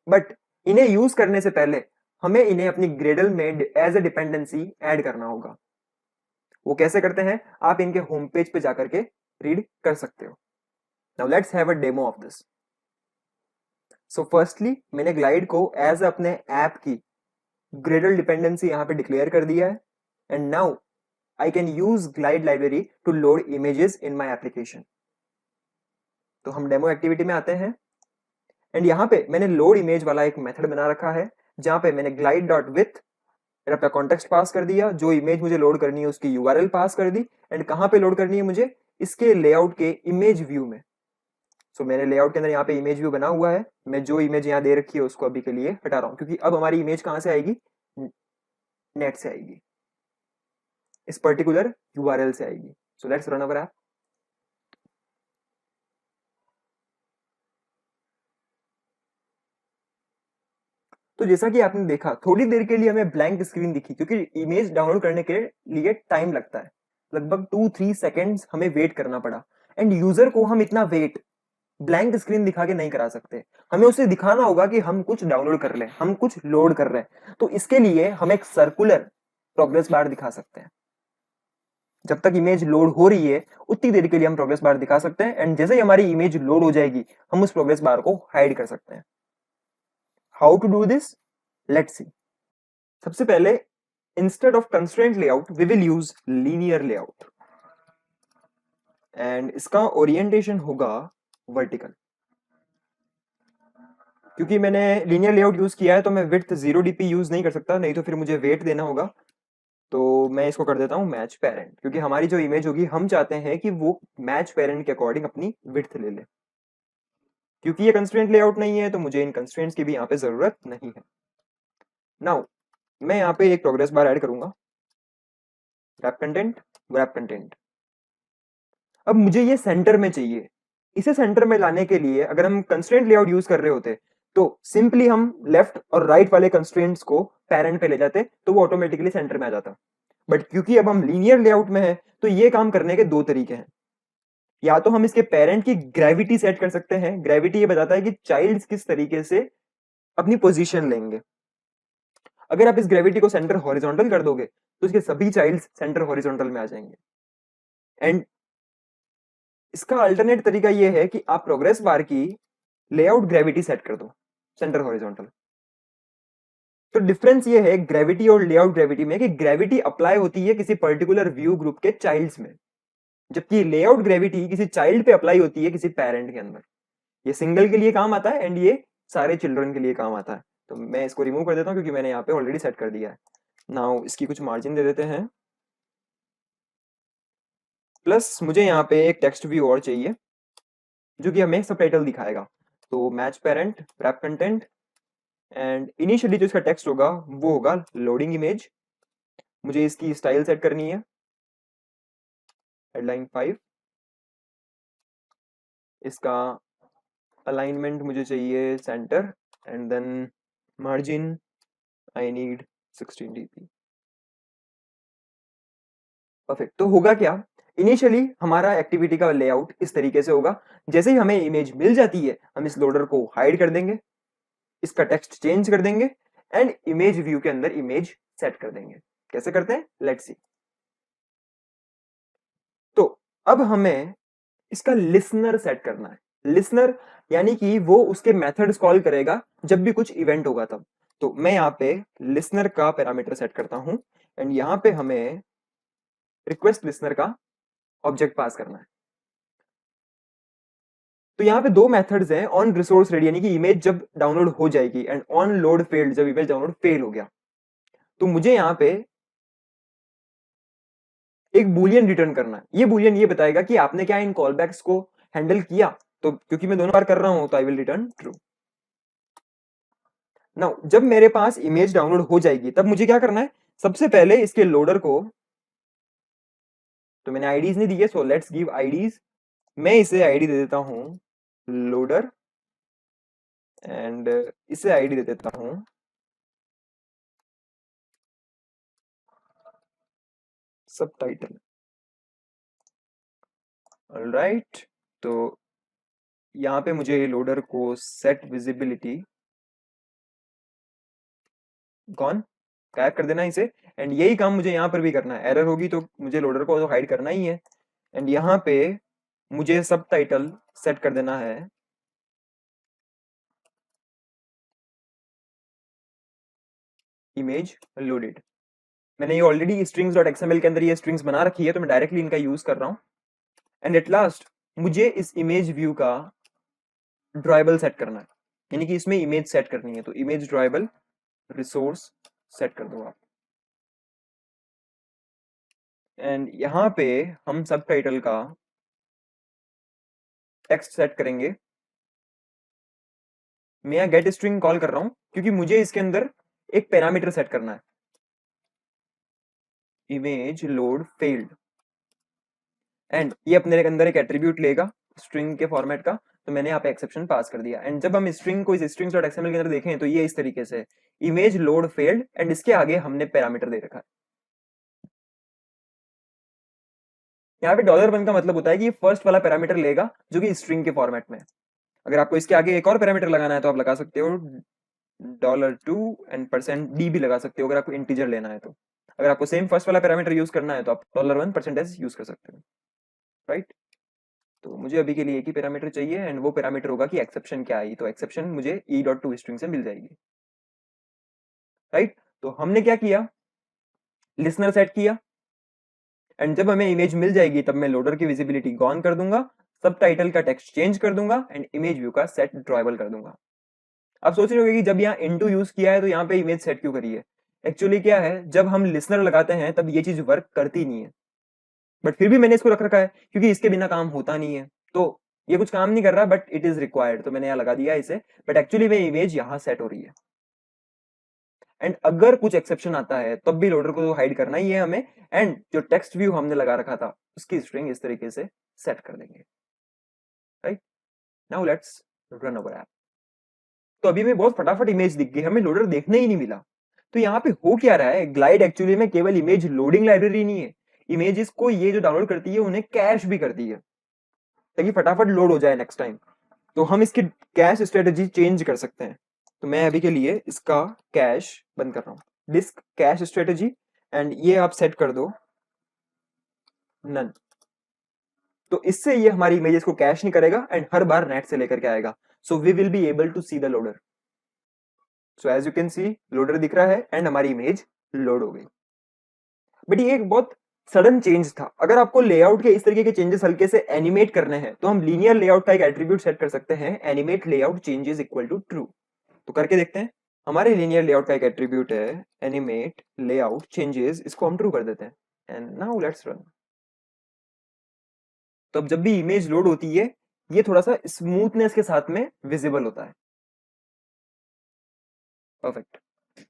बट इन्हें यूज करने से पहले हमें इन्हें अपनी ग्रेडल में एज ए डिपेंडेंसी ऐड करना होगा। वो कैसे करते हैं आप इनके होम पेज पे जाकर के रीड कर सकते हो। Now let's have a demo of this. So firstly मैंने ग्लाइड को एज अपने ऐप की ग्रेडल डिपेंडेंसी यहां पे डिक्लेयर कर दिया है and now I can use Glide library to load images in my application. तो हम डेमो एक्टिविटी में आते हैं एंड यहाँ पे मैंने लोड इमेज वाला एक मेथड बना रखा है जहां पे मैंने ग्लाइड डॉट विथ अपना कॉन्टेक्स्ट पास कर दिया, जो इमेज मुझे लोड करनी है उसकी URL पास कर दी एंड कहां पे लोड करनी है मुझे, इसके लेआउट के इमेज व्यू में। सो मेरे लेआउट के अंदर यहाँ पे इमेज व्यू बना हुआ है। मैं जो इमेज यहाँ दे रखी है उसको अभी के लिए हटा रहा हूँ क्योंकि अब हमारी इमेज कहां से आएगी, नेट से आएगी, इस पर्टिकुलर URL से आएगी। सो लेट्स रन अवर ऐप। तो जैसा कि आपने देखा थोड़ी देर के लिए हमें ब्लैंक स्क्रीन दिखी क्योंकि इमेज डाउनलोड करने के लिए टाइम लगता है, लगभग 2-3 सेकेंड्स हमें वेट करना पड़ा एंड यूजर को हम इतना वेट ब्लैंक स्क्रीन दिखा के नहीं करा सकते। हमें उसे दिखाना होगा कि हम कुछ डाउनलोड कर रहे हैं, हम कुछ लोड कर रहे हैं। तो इसके लिए हम एक सर्कुलर प्रोग्रेस बार दिखा सकते हैं। जब तक इमेज लोड हो रही है उतनी देर के लिए हम प्रोग्रेस बार दिखा सकते हैं एंड जैसे ही हमारी इमेज लोड हो जाएगी हम उस प्रोग्रेस बार को हाइड कर सकते हैं। How to do this, let's see. सबसे पहले instead of constraint layout we will use linear layout and इसका ओरिएंटेशन होगा वर्टिकल। क्योंकि मैंने लीनियर लेआउट यूज किया है तो मैं विड्थ 0 dp यूज नहीं कर सकता, नहीं तो फिर मुझे वेट देना होगा। तो मैं इसको कर देता हूं मैच पेरेंट, क्योंकि हमारी जो इमेज होगी हम चाहते हैं कि वो मैच पेरेंट के अकॉर्डिंग अपनी विड्थ ले ले। क्योंकि ये कंस्ट्रेंट लेआउट नहीं है तो मुझे इन कंस्ट्रेंट्स की भी यहाँ पे जरूरत नहीं है। नाउ मैं यहाँ पे एक प्रोग्रेस बार ऐड करूंगा, रैप कंटेंट, रैप कंटेंट। अब मुझे ये सेंटर में चाहिए। इसे सेंटर में लाने के लिए अगर हम कंस्ट्रेंट लेआउट यूज कर रहे होते तो सिंपली हम लेफ्ट और राइट वाले कंस्ट्रेंट्स को पेरेंट पे ले जाते तो वो ऑटोमेटिकली सेंटर में आ जाता। बट क्योंकि अब हम लीनियर लेआउट में है तो ये काम करने के दो तरीके हैं। या तो हम इसके पेरेंट की ग्रेविटी सेट कर सकते हैं। ग्रेविटी ये बताता है कि चाइल्ड किस तरीके से अपनी पोजीशन लेंगे। अगर आप इस ग्रेविटी को सेंटर हॉरिजॉन्टल कर दोगे तो इसके सभी चाइल्ड सेंटर हॉरिजॉन्टल में आ जाएंगे। एंड इसका अल्टरनेट तरीका यह है कि आप प्रोग्रेस बार की लेआउट ग्रेविटी सेट कर दो सेंटर हॉरिजॉन्टल। तो डिफरेंस ये है ग्रेविटी और लेआउट ग्रेविटी में कि ग्रेविटी अप्लाई होती है किसी पर्टिकुलर व्यू ग्रुप के चाइल्ड्स में, जबकि लेआउट ग्रेविटी किसी चाइल्ड पे अप्लाई होती है किसी पेरेंट के अंदर। ये सिंगल के लिए काम आता है एंड ये सारे चिल्ड्रन के लिए काम आता है। तो मैं इसको रिमूव कर देता हूं क्योंकि मैंने यहाँ पे ऑलरेडी सेट कर दिया है। नाउ इसकी कुछ मार्जिन दे देते हैं, प्लस मुझे यहाँ पे एक टेक्स्ट व्यू और चाहिए जो कि हमें सबटाइटल दिखाएगा। तो match parent, wrap content and initially जो इसका टेक्स्ट होगा वो होगा लोडिंग इमेज। मुझे इसकी स्टाइल सेट करनी है हेडलाइन 5। इसका अलाइनमेंट मुझे चाहिए centre and then margin I need 16 dp। Perfect. तो होगा क्या, इनिशियली हमारा एक्टिविटी का लेआउट इस तरीके से होगा, जैसे ही हमें इमेज मिल जाती है हम इस लोडर को हाइड कर देंगे, इसका टेक्स्ट चेंज कर देंगे एंड इमेज व्यू के अंदर इमेज सेट कर देंगे। कैसे करते हैं, लेट्स सी। तो अब हमें इसका लिसनर सेट करना है। लिसनर यानी कि वो उसके मेथड्स कॉल करेगा जब भी कुछ इवेंट होगा तब। तो मैं यहाँ पे लिसनर का पैरामीटर सेट करता हूं एंड यहाँ पे हमें रिक्वेस्ट लिसनर का ऑब्जेक्ट पास करना है। तो यहाँ पे दो मेथड्स हैं, ऑन रिसोर्स रेडी यानी कि इमेज जब डाउनलोड हो जाएगी एंड ऑन लोड फेल्ड जब इमेज डाउनलोड फेल हो गया। तो मुझे यहाँ पे एक बुलियन रिटर्न करना है। ये बुलियन ये बताएगा कि आपने क्या इन कॉलबैक्स को हैंडल किया। तो क्योंकि मैं दोनों बार कर रहा हूं तो आई विल रिटर्न ट्रू। नाउ जब मेरे पास इमेज डाउनलोड हो जाएगी तब मुझे क्या करना है, सबसे पहले इसके लोडर को, तो मैंने आईडीज नहीं दी है, सो लेट्स गिव आईडीज। मैं इसे आईडी दे देता हूं लोडर एंड इसे आईडी दे देता हूं सबटाइटल। ऑलराइट, तो यहाँ पे मुझे लोडर को सेट विजिबिलिटी कौन गायब कर देना इसे, एंड यही काम मुझे यहाँ पर भी करना है। एरर होगी तो मुझे लोडर को तो हाइड करना ही है एंड यहाँ पे मुझे सबटाइटल सेट कर देना है इमेज लोडेड। मैंने ये ऑलरेडी strings.xml के अंदर ये स्ट्रिंग्स बना रखी है तो मैं डायरेक्टली इनका यूज कर रहा हूं। एंड एट लास्ट मुझे इस इमेज व्यू का ड्राइबल सेट करना है, यानी कि इसमें इमेज सेट करनी है। तो इमेज ड्राइबल रिसोर्स सेट कर दो आप एंड यहाँ पे हम सबटाइटल का टेक्स्ट सेट करेंगे। मैं यहाँ गेट स्ट्रिंग कॉल कर रहा हूं क्योंकि मुझे इसके अंदर एक पैरामीटर सेट करना है, इमेज लोड फेल्ड, एंड ये अपने अंदर एक एट्रीब्यूट लेगा स्ट्रिंग के फॉर्मेट का। तो मैंने यहाँ पे एक्सेप्शन पास कर दिया एंड जब हम स्ट्रिंग को इस strings.xml के अंदर देखें तो ये इस तरीके से इमेज लोड फेल्ड एंड इसके आगे हमने पैरामीटर दे रखा है। यहाँ पे $1 का मतलब होता है कि ये फर्स्ट वाला पैरामीटर लेगा जो कि स्ट्रिंग के फॉर्मेट में है। अगर आपको इसके आगे एक और पैरामीटर लगाना है तो आप लगा सकते हो $2 एंड %d भी लगा सकते हो अगर आपको इंटीजर लेना है। तो अगर आपको सेम फर्स्ट वाला पैरामीटर यूज करना है तो आप $1 % यूज कर सकते हो, राइट। तो मुझे अभी के लिए एक ही पैरामीटर चाहिए एंड वो पैरामीटर होगा कि एक्सेप्शन क्या आई। तो एक्सेप्शन मुझे e.toString से मिल जाएगी, राइट। तो हमने क्या किया, लिसनर सेट किया एंड जब हमें इमेज मिल जाएगी तब मैं लोडर की विजिबिलिटी गॉन कर दूंगा, सबटाइटल का टेक्स्ट चेंज कर दूंगा एंड इमेज व्यू का सेट ड्राइबल कर दूंगा। आप सोच रहे होंगे कि जब यहाँ इनटू यूज किया है तो यहाँ पे इमेज सेट क्यों करी है। एक्चुअली क्या है, जब हम लिसनर लगाते हैं तब ये चीज वर्क करती नहीं है, बट फिर भी मैंने इसको रख रखा है क्योंकि इसके बिना काम होता नहीं है। तो ये कुछ काम नहीं कर रहा बट इट इज रिक्वायर्ड, तो मैंने यहाँ लगा दिया इसे, बट एक्चुअली में इमेज यहाँ सेट हो रही है। एंड अगर कुछ एक्सेप्शन आता है तब भी लोडर को हाइड करना ही है हमें, एंड जो टेक्स्ट व्यू हमने लगा रखा था उसकी स्ट्रिंग इस तरीके से सेट कर देंगे, right. Now let's run our app. तो अभी में बहुत फटाफट इमेज दिख गई, हमें लोडर देखने ही नहीं मिला। तो यहाँ पे हो क्या रहा है, ग्लाइड एक्चुअली में केवल इमेज लोडिंग लाइब्रेरी नहीं है, इमेजेस को ये जो डाउनलोड करती है उन्हें कैश भी करती है ताकि फटाफट लोड हो जाए नेक्स्ट टाइम। तो हम इसकी कैश स्ट्रेटजी चेंज कर सकते हैं। तो मैं अभी के लिए इसका कैश बंद कर रहा हूँ, डिस्क कैश स्ट्रेटजी, एंड ये आप सेट कर दो नन। तो इससे ये हमारी इमेजेस को कैश नहीं करेगा एंड हर बार नेट से लेकर के आएगा। So we will be able to see the loader. So as you can see loader दिख रहा है एंड हमारी इमेज लोड हो गई। बट ये एक बहुत सडन चेंज था। अगर आपको लेआउट के इस तरीके के चेंजेस हल्के से एनिमेट करने हैं तो हम लीनियर लेआउट का एक एट्रीब्यूट सेट कर सकते हैं, animate layout changes equal to true. तो करके देखते हैं। हमारे लीनियर लेआउट का एक एट्रीब्यूट है एनिमेट लेआउट चेंजेस, इसको हम ट्रू कर देते हैं एंड नाउ लेट्स रन। तो अब जब भी इमेज लोड होती है ये थोड़ा सा स्मूथनेस के साथ में विजिबल होता है। परफेक्ट।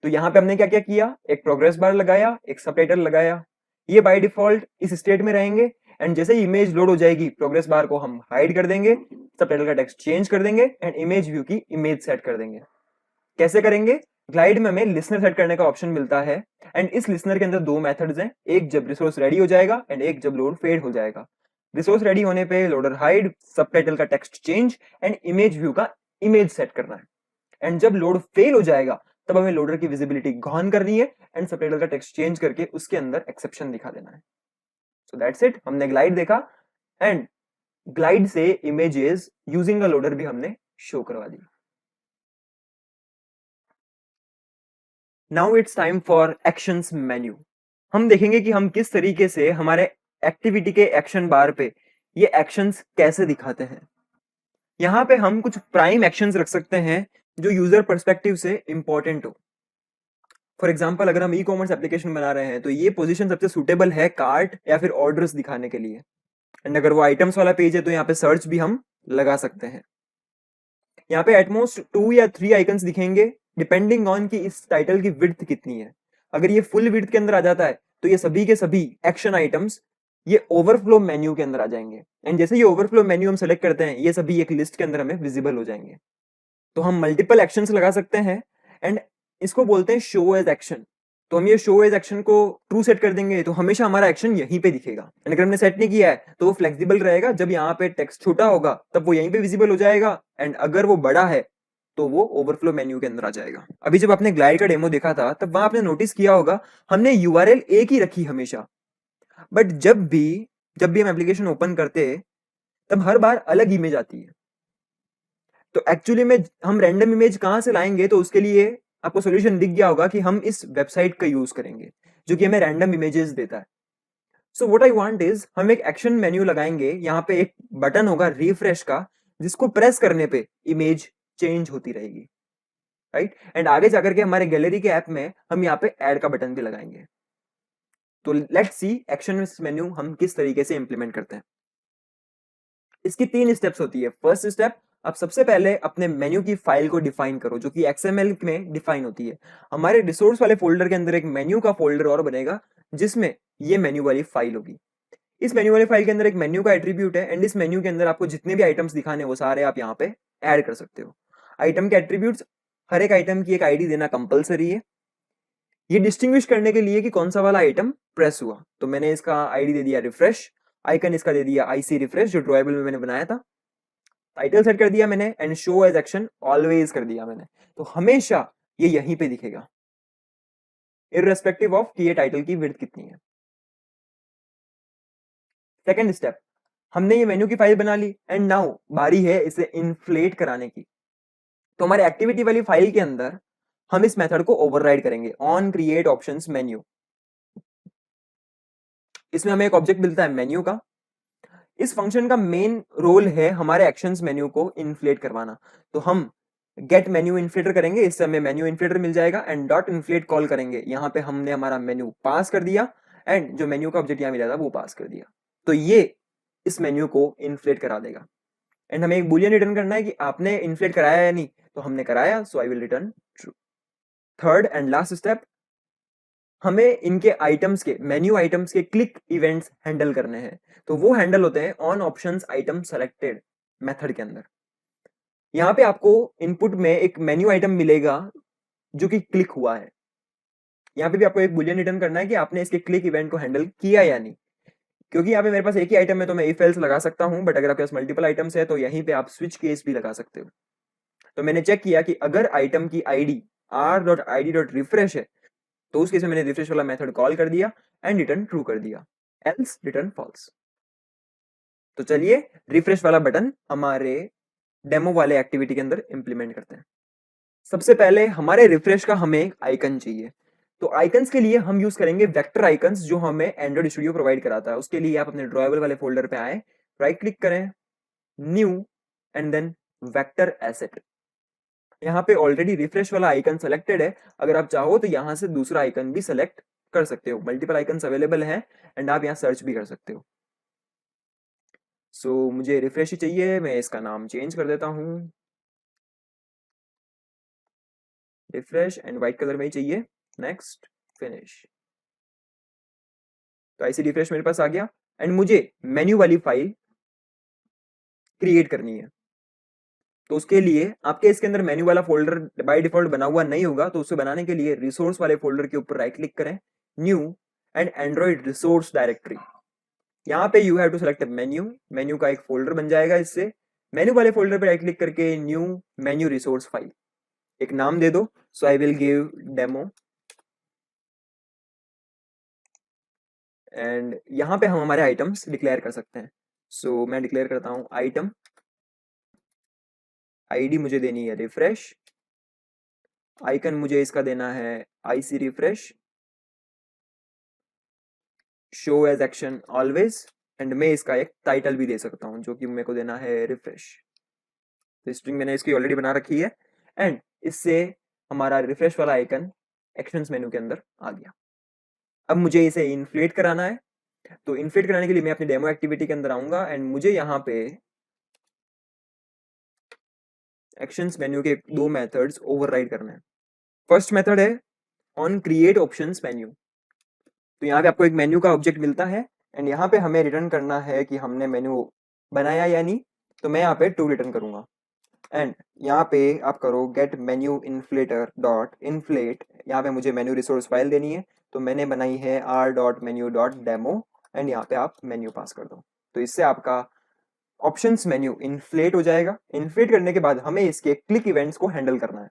तो यहाँ पे हमने क्या क्या किया, एक प्रोग्रेस बार लगाया, एक सबटाइटल लगाया, ये बाय डिफॉल्ट इस स्टेट में रहेंगे एंड जैसे ही इमेज लोड हो जाएगी प्रोग्रेस बार को हम हाइड कर देंगे, सबटाइटल का टेक्स्ट चेंज कर देंगे एंड इमेज व्यू की इमेज सेट कर देंगे। कैसे करेंगे, ग्लाइड में हमें लिसनर सेट करने का ऑप्शन मिलता है एंड इस लिसनर के अंदर दो मेथड्स हैं, एक जब रिसोर्स रेडी हो जाएगा एंड एक जब लोड फेड हो जाएगा। रिसोर्स रेडी होने पे लोडर हाइड, सबटाइटल का text change and image view का इमेज सेट करना है, एंड जब लोड फेल हो जाएगा तब हमें लोडर की विजिबिलिटी गॉन करनी है एंड सबटाइटल का टेक्स्ट चेंज करके उसके अंदर एक्सेप्शन दिखा देना है। सो दैट्स इट, हमने ग्लाइड देखा एंड ग्लाइड से इमेजेस यूजिंग अ लोडर भी हमने शो करवा दी। Now it's time for actions menu. हम देखेंगे कि हम किस तरीके से हमारे एक्टिविटी के एक्शन बार पे ये एक्शंस कैसे दिखाते हैं। यहाँ पे हम कुछ प्राइम एक्शंस रख सकते हैं जो यूजर पर्सपेक्टिव से इंपॉर्टेंट हो। फॉर एग्जाम्पल, अगर हम ई कॉमर्स एप्लीकेशन बना रहे हैं तो ये पोजीशन सबसे सुटेबल है कार्ट या फिर ऑर्डर्स दिखाने के लिए, एंड अगर वो आइटम्स वाला पेज है तो यहाँ पे सर्च भी हम लगा सकते हैं। यहाँ पे एटमोस्ट 2 या 3 आइकन्स दिखेंगे डिपेंडिंग ऑन कि इस टाइटल की विड्थ कितनी है। अगर ये फुल विड्थ के अंदर आ जाता है तो ये सभी के सभी एक्शन आइटम्स ये ओवरफ्लो मेन्यू के अंदर आ जाएंगे, एंड जैसे ये ओवरफ्लो मेन्यू हम सेलेक्ट करते हैं ये सभी एक लिस्ट के अंदर हमें विजिबल हो जाएंगे। तो हम मल्टीपल एक्शंस लगा सकते हैं एंड इसको बोलते हैं शो एज एक्शन। तो हम ये शो एज एक्शन को ट्रू सेट कर देंगे तो हमेशा हमारा एक्शन यहीं पे दिखेगा, एंड अगर हमने सेट नहीं किया है तो वो फ्लेक्सिबल रहेगा, जब यहाँ पे टेक्स्ट छोटा होगा तब वो यहीं पे विजिबल हो जाएगा, एंड अगर वो बड़ा है तो वो ओवरफ्लो मेन्यू के अंदर आ जाएगा। अभी जब आपने ग्लाइड का डेमो देखा था तब वहां आपने नोटिस किया होगा हमने यूआरएल एक ही रखी हमेशा, बट जब भी हम एप्लीकेशन ओपन करते तब हर बार अलग इमेज आती है। तो एक्चुअली में हम रैंडम इमेज कहां से लाएंगे, तो उसके लिए आपको सॉल्यूशन दिख गया होगा कि हम इस वेबसाइट का यूज करेंगे जो कि हमें रैंडम इमेजेस देता है। So what I want is हम एक एक्शन मेन्यू लगाएंगे, यहाँ पे एक बटन होगा रिफ्रेश का जिसको प्रेस करने पे इमेज चेंज होती रहेगी, राइट। एंड आगे जाकर के हमारे गैलरी के ऐप में हम यहाँ पे ऐड का बटन भी लगाएंगे। तो लेट्स सी एक्शन मेन्यू हम किस तरीके से इंप्लीमेंट करते हैं। इसकी 3 स्टेप्स होती है। फर्स्ट स्टेप, आप सबसे पहले अपने मेन्यू की फाइल को डिफाइन करो जो कि XML में डिफाइन होती है। हमारे रिसोर्स वाले फोल्डर के अंदर एक मेन्यू का फोल्डर और बनेगा जिसमें ये मेन्यू वाली फाइल होगी। इस मेन्यू वाली फाइल के अंदर एक मेन्यू का एट्रीब्यूट है एंड इस मेन्यू के अंदर आपको जितने भी आइटम्स दिखाने वो सारे आप यहाँ पे ऐड कर सकते हो। आइटम के एट्रीब्यूट्स, हर एक आइटम की एक आईडी देना कंपलसरी है। ये डिस्टिंग्विश करने के लिए कि कौन सा वाला आइटम प्रेस हुआ, तो मैंने इसका आईडी दे दिया रिफ्रेश, आइकन इसका दे दिया IC रिफ्रेश जो ड्रॉएबल में मैंने बनाया था, टाइटल सेट कर दिया मैंने and show as action always कर दिया मैंने, तो हमेशा ये यहीं पे दिखेगा इररेस्पेक्टिव ऑफ कि ये टाइटल की विड्थ कितनी है। सेकंड स्टेप, हमने ये मेन्यू की फाइल बना ली एंड नाउ बारी है इसे इन्फ्लेट कराने की। तो हमारे एक्टिविटी वाली फाइल के अंदर हम इस मेथड को ओवरराइड करेंगे ऑन क्रिएट ऑप्शंस मेन्यू। इसमें हमें एक ऑब्जेक्ट मिलता है मेन्यू का। इस फंक्शन का मेन रोल है हमारे एक्शंस मेन्यू को इन्फ्लेट करवाना। तो हम गेट मेन्यू इन्फ्लेटर करेंगे, इससे हमें मेन्यू इन्फ्लेटर मिल जाएगा एंड डॉट इन्फ्लेट कॉल करेंगे। यहाँ पे हमने हमारा मेन्यू पास कर दिया एंड जो मेन्यू का ऑब्जेक्ट यहाँ मिला था वो पास कर दिया, तो ये इस मेन्यू को इन्फ्लेट करा देगा। एंड हमें एक बुलियन रिटर्न करना है कि आपने इन्फ्लेट कराया या नहीं, तो हमने कराया, so I will return true. Third and last step, हमें इनके आइटम्स के मेन्यू आइटम्स के क्लिक इवेंट्स हैंडल करने हैं। तो वो हैंडल होते हैं on options item selected method के अंदर। यहाँ पे आपको इनपुट में एक मेन्यू आइटम मिलेगा जो कि क्लिक हुआ है। यहाँ पे भी आपको एक बुलियन रिटर्न करना है कि आपने इसके क्लिक इवेंट को हैंडल किया या नहीं। क्योंकि यहाँ पे मेरे पास एक ही आइटम है तो मैं इफ एल्स लगा सकता हूँ, बट अगर आपके पास मल्टीपल आइटम्स है तो यहीं पे आप स्विच केस भी लगा सकते हो। तो मैंने चेक किया कि अगर आइटम की आईडी r.id.refresh है तो उस केस में मैंने रिफ्रेश वाला मेथड कॉल कर दिया एंड रिटर्न ट्रू कर दिया, एल्स रिटर्न फॉल्स। तो चलिए रिफ्रेश वाला बटन हमारे डेमो वाले एक्टिविटी के अंदर इंप्लीमेंट करते हैं। सबसे पहले हमारे रिफ्रेश का हमें एक आइकन चाहिए। तो आइकन्स के लिए हम यूज करेंगे वेक्टर आइकन्स जो हमें एंड्रॉइड स्टूडियो प्रोवाइड कराता है। उसके लिए आप अपने ड्रॉएबल वाले फोल्डर पे आए, राइट क्लिक करें, new and then vector asset. यहाँ पे ऑलरेडी रिफ्रेश वाला आइकन सेलेक्टेड है, अगर आप चाहो तो यहाँ से दूसरा आइकन भी सेलेक्ट कर सकते हो। मल्टीपल आइकन्स अवेलेबल हैं एंड आप यहाँ सर्च भी कर सकते हो। सो मुझे रिफ्रेश ही चाहिए, मैं इसका नाम चेंज कर देता हूँ, रिफ्रेश एंड व्हाइट कलर में ही चाहिए। Next, finish. तो ऐसे रिफ्रेश मेरे पास आ गया एंड मुझे मेन्यू वाली फाइल क्रिएट करनी है। तो उसके लिए आपके इसके अंदर मेन्यू वाला फोल्डर बाय डिफॉल्ट बना हुआ नहीं होगा, तो उसे बनाने के लिए रिसोर्स वाले फोल्डर के ऊपर राइट क्लिक करें, new and Android resource directory. यहाँ पे you have to select menu, menu का एक फोल्डर बन जाएगा। इससे मेन्यू वाले फोल्डर पे राइट क्लिक करके न्यू मेन्यू रिसोर्स फाइल एक नाम दे दो। So I will give demo, and यहाँ पे हम हमारे आइटम्स डिक्लेयर कर सकते हैं। सो मैं डिक्लेयर करता हूँ आइटम, आईडी मुझे देनी है रिफ्रेश, आइकन मुझे इसका देना है IC refresh, show as action always, and मैं इसका एक टाइटल भी दे सकता हूँ जो कि मेरे को देना है रिफ्रेश। तो स्ट्रिंग मैंने इसकी ऑलरेडी बना रखी है, एंड इससे हमारा रिफ्रेश वाला आइकन एक्शंस मेनू के अंदर आ गया। अब मुझे इसे इन्फ्लेट कराना है, तो इन्फ्लेट कराने के लिए मैं अपनी डेमो एक्टिविटी के अंदर आऊंगा, एंड मुझे यहाँ पे एक्शंस मेन्यू के दो मेथड्स ओवरराइड करने हैं। फर्स्ट मेथड है ऑन क्रिएट ऑप्शंस मेन्यू। तो यहाँ पे आपको एक मेन्यू का ऑब्जेक्ट मिलता है, एंड यहाँ पे हमें रिटर्न करना है कि हमने मेन्यू बनाया या नहीं। तो मैं यहाँ पे ट्रू रिटर्न करूंगा, एंड यहाँ पे आप करो get menu inflater dot inflate. यहाँ पे मुझे मेन्यू रिसोर्स फाइल देनी है, तो मैंने बनाई है r.menu.demo, एंड यहाँ पे आप मेन्यू पास कर दो। तो इससे आपका ऑप्शंस मेन्यू इन्फ्लेट हो जाएगा। इन्फ्लेट करने के बाद हमें इसके क्लिक इवेंट्स को हैंडल करना है,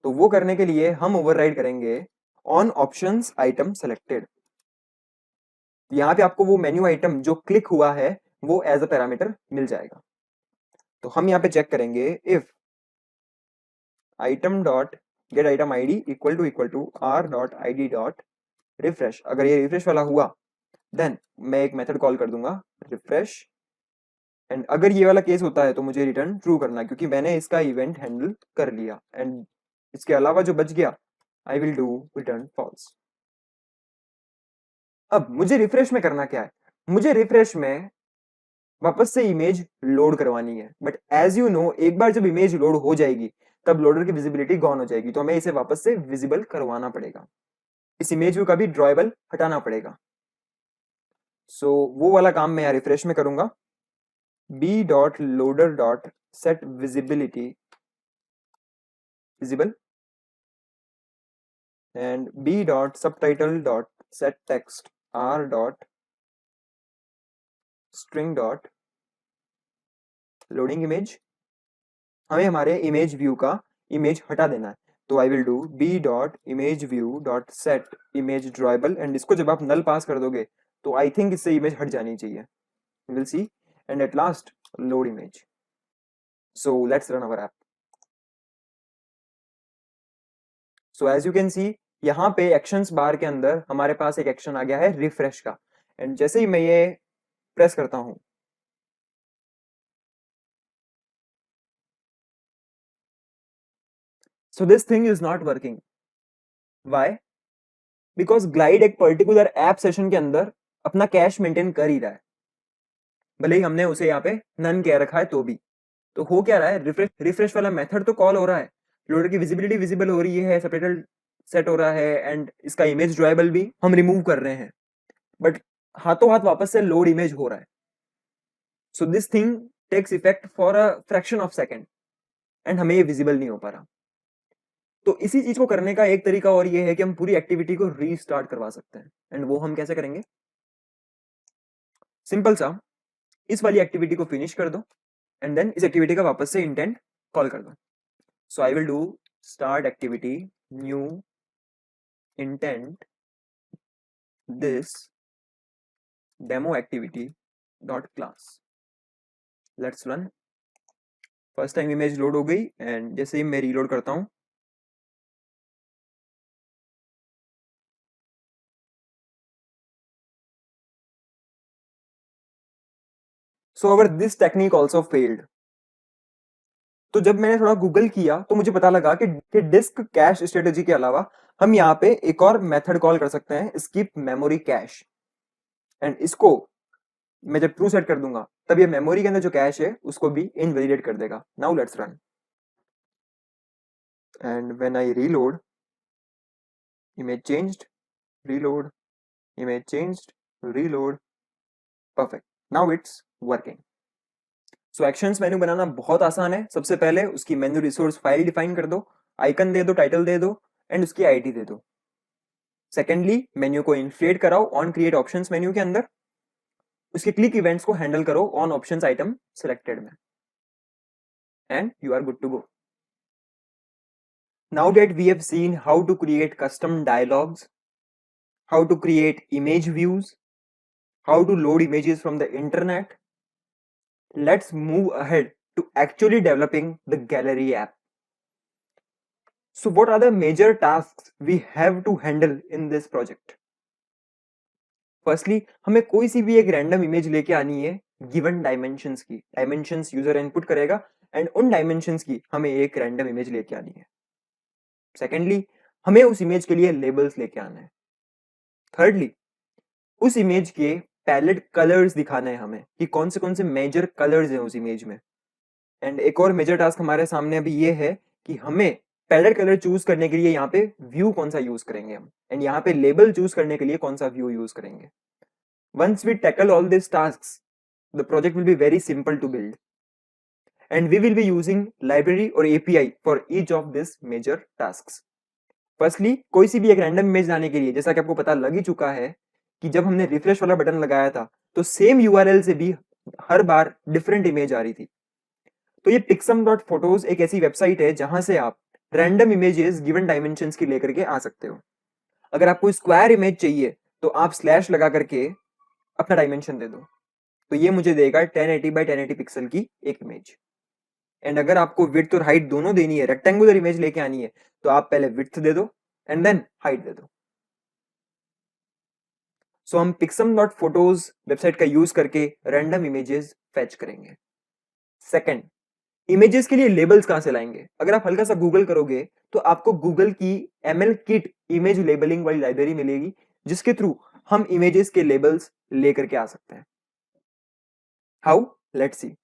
तो वो करने के लिए हम ओवरराइड करेंगे ऑन ऑप्शंस आइटम सेलेक्टेड। यहाँ पे आपको वो मेन्यू आइटम जो क्लिक हुआ है वो एज अ पैरामीटर मिल जाएगा। तो हम यहाँ पे चेक करेंगे if item dot get item ID equal to r dot id dot refresh. अगर ये रिफ्रेश वाला हुआ देन मैं एक मेथड कॉल कर दूंगा रिफ्रेश, एंड अगर ये वाला केस होता है तो मुझे रिटर्न ट्रू करना है क्योंकि मैंने इसका इवेंट हैंडल कर लिया, एंड इसके अलावा जो बच गया I will do return false. अब मुझे रिफ्रेश में करना क्या है, मुझे रिफ्रेश में वापस से इमेज लोड करवानी है, बट एज यू नो एक बार जब इमेज लोड हो जाएगी तब लोडर की विजिबिलिटी गॉन हो जाएगी, तो हमें इसे वापस से विजिबल करवाना पड़ेगा। इस इमेज व्यू का भी ड्रॉएबल हटाना पड़ेगा। सो वो वाला काम मैं यहाँ रिफ्रेश में करूंगा, B dot loader dot set visibility visible and b dot subtitle dot set text r dot string dot loading image। हमें हमारे इमेज व्यू का इमेज हटा देना है, तो आई will do b dot image view dot set image drawable, and इसको जब आप नल पास कर दोगे तो आई थिंक इससे इमेज हट जानी चाहिए। Will see, and at last load image. So let's run our app. So as you can see यहाँ पे एक्शंस बार के अंदर हमारे पास एक एक्शन आ गया है रिफ्रेश का, एंड जैसे ही मैं ये प्रेस करता हूं सो this thing is not working. Why? Because glide एक पर्टिकुलर ऐप सेशन के अंदर अपना कैश मेंटेन कर ही रहा है, भले ही हमने उसे यहाँ पे नन कह रखा है तो भी। तो हो क्या रहा है, रिफ्रेश रिफ्रेश वाला मेथड तो कॉल हो रहा है, लोडर की विजिबिलिटी विजिबल हो रही है, सबटाइटल सेट हो रहा है, एंड इसका इमेज ड्रॉएबल भी हम रिमूव कर रहे हैं, बट हाथों हाथ वापस से लोड इमेज हो रहा है। So this thing takes effect for a fraction of second, and हमें ये विजिबल नहीं हो पा रहा। तो इसी चीज को करने का एक तरीका और ये है कि हम पूरी एक्टिविटी को रीस्टार्ट करवा सकते हैं, एंड वो हम कैसे करेंगे? सिंपल सा, इस वाली एक्टिविटी को फिनिश कर दो, एंड देन इस एक्टिविटी का वापस से इंटेंट कॉल कर दो। So I will do start activity new intent this demo activity dot class. Let's run. First time image load हो गई, एंड जैसे ही मैं रीलोड करता हूं so our this technique also failed. तो जब मैंने थोड़ा गूगल किया तो मुझे पता लगा कि डिस्क कैश स्ट्रेटेजी के अलावा हम यहाँ पे एक और मेथड कॉल कर सकते हैं, स्किप मेमोरी कैश, एंड इसको मैं जब ट्रू सेट कर दूंगा तब ये मेमोरी के अंदर जो कैश है उसको भी इनवैलिडेट कर देगा। Now let's run, and when I reload image changed, reload, image changed, reload, perfect, now it's working। So actions menu बनाना बहुत आसान है। सबसे पहले उसकी मेन्यू रिसोर्स फाइल डिफाइन कर दो, आइकन दे दो, टाइटल दे दो एंड उसकी आईडी दे दो। सेकेंडली, मेन्यू को इन्फ्लेट कराओ ऑन क्रिएट ऑप्शंस मेन्यू के अंदर, उसके क्लिक इवेंट्स को हैंडल करो ऑन ऑप्शंस आइटम सिलेक्टेड में, and you are good to go. Now that we have seen how to create custom dialogues, how to create image views, how to load images from the internet, let's move ahead to actually developing the gallery app. So what are the major tasks we have to handle in this project? Firstly, हमें कोई सी भी एक random image लेके आनी है given dimensions की। Dimensions user input करेगा and उन डायमेंशंस की हमें एक रैंडम इमेज लेके आनी है। सेकेंडली, हमें उस इमेज के लिए लेबल्स लेके आना है। थर्डली, उस इमेज के पैलेट कलर्स दिखाना है हमें कि कौन से मेजर कलर्स हैं उस इमेज में। एंड एक और मेजर टास्क हमारे सामने अभी ये है कि हमें पैलेट कलर चूज करने के लिए यहाँ पे व्यू कौन सा यूज करेंगे हम, एंड यहाँ पे लेबल चूज करने के लिए कौन सा व्यू यूज करेंगे। Once we tackle all these tasks, the project will be very simple to build, and we will be using library or API for each of these major tasks. Firstly, कोई सी भी एक random image लाने के लिए, जैसा कि आपको पता लग ही चुका है कि जब हमने रिफ्रेश वाला बटन लगाया था तो सेम URL से भी हर बार डिफरेंट इमेज आ रही थी। तो ये pixum.photos एक ऐसी वेबसाइट है जहां से आप रैंडम इमेजेस गिवन डायमेंशंस की लेकर के आ सकते हो। अगर आपको स्क्वायर इमेज चाहिए तो आप स्लैश लगा करके अपना डायमेंशन दे दो, तो ये मुझे देगा 1080 बाई 1080 पिक्सल की एक इमेज। एंड अगर आपको विड्थ और हाइट दोनों देनी है, रेक्टेंगुलर इमेज लेके आनी है, तो आप पहले विड्थ दे दो एंड देन हाइट दे दो। सो हम pixum.photos वेबसाइट का यूज करके रैंडम इमेजेस फेच करेंगे। सेकंड, इमेजेस के लिए लेबल्स कहां से लाएंगे? अगर आप हल्का सा गूगल करोगे तो आपको गूगल की MLKit इमेज लेबलिंग वाली लाइब्रेरी मिलेगी, जिसके थ्रू हम इमेजेस के लेबल्स लेकर के आ सकते हैं। हाउ? Let's see.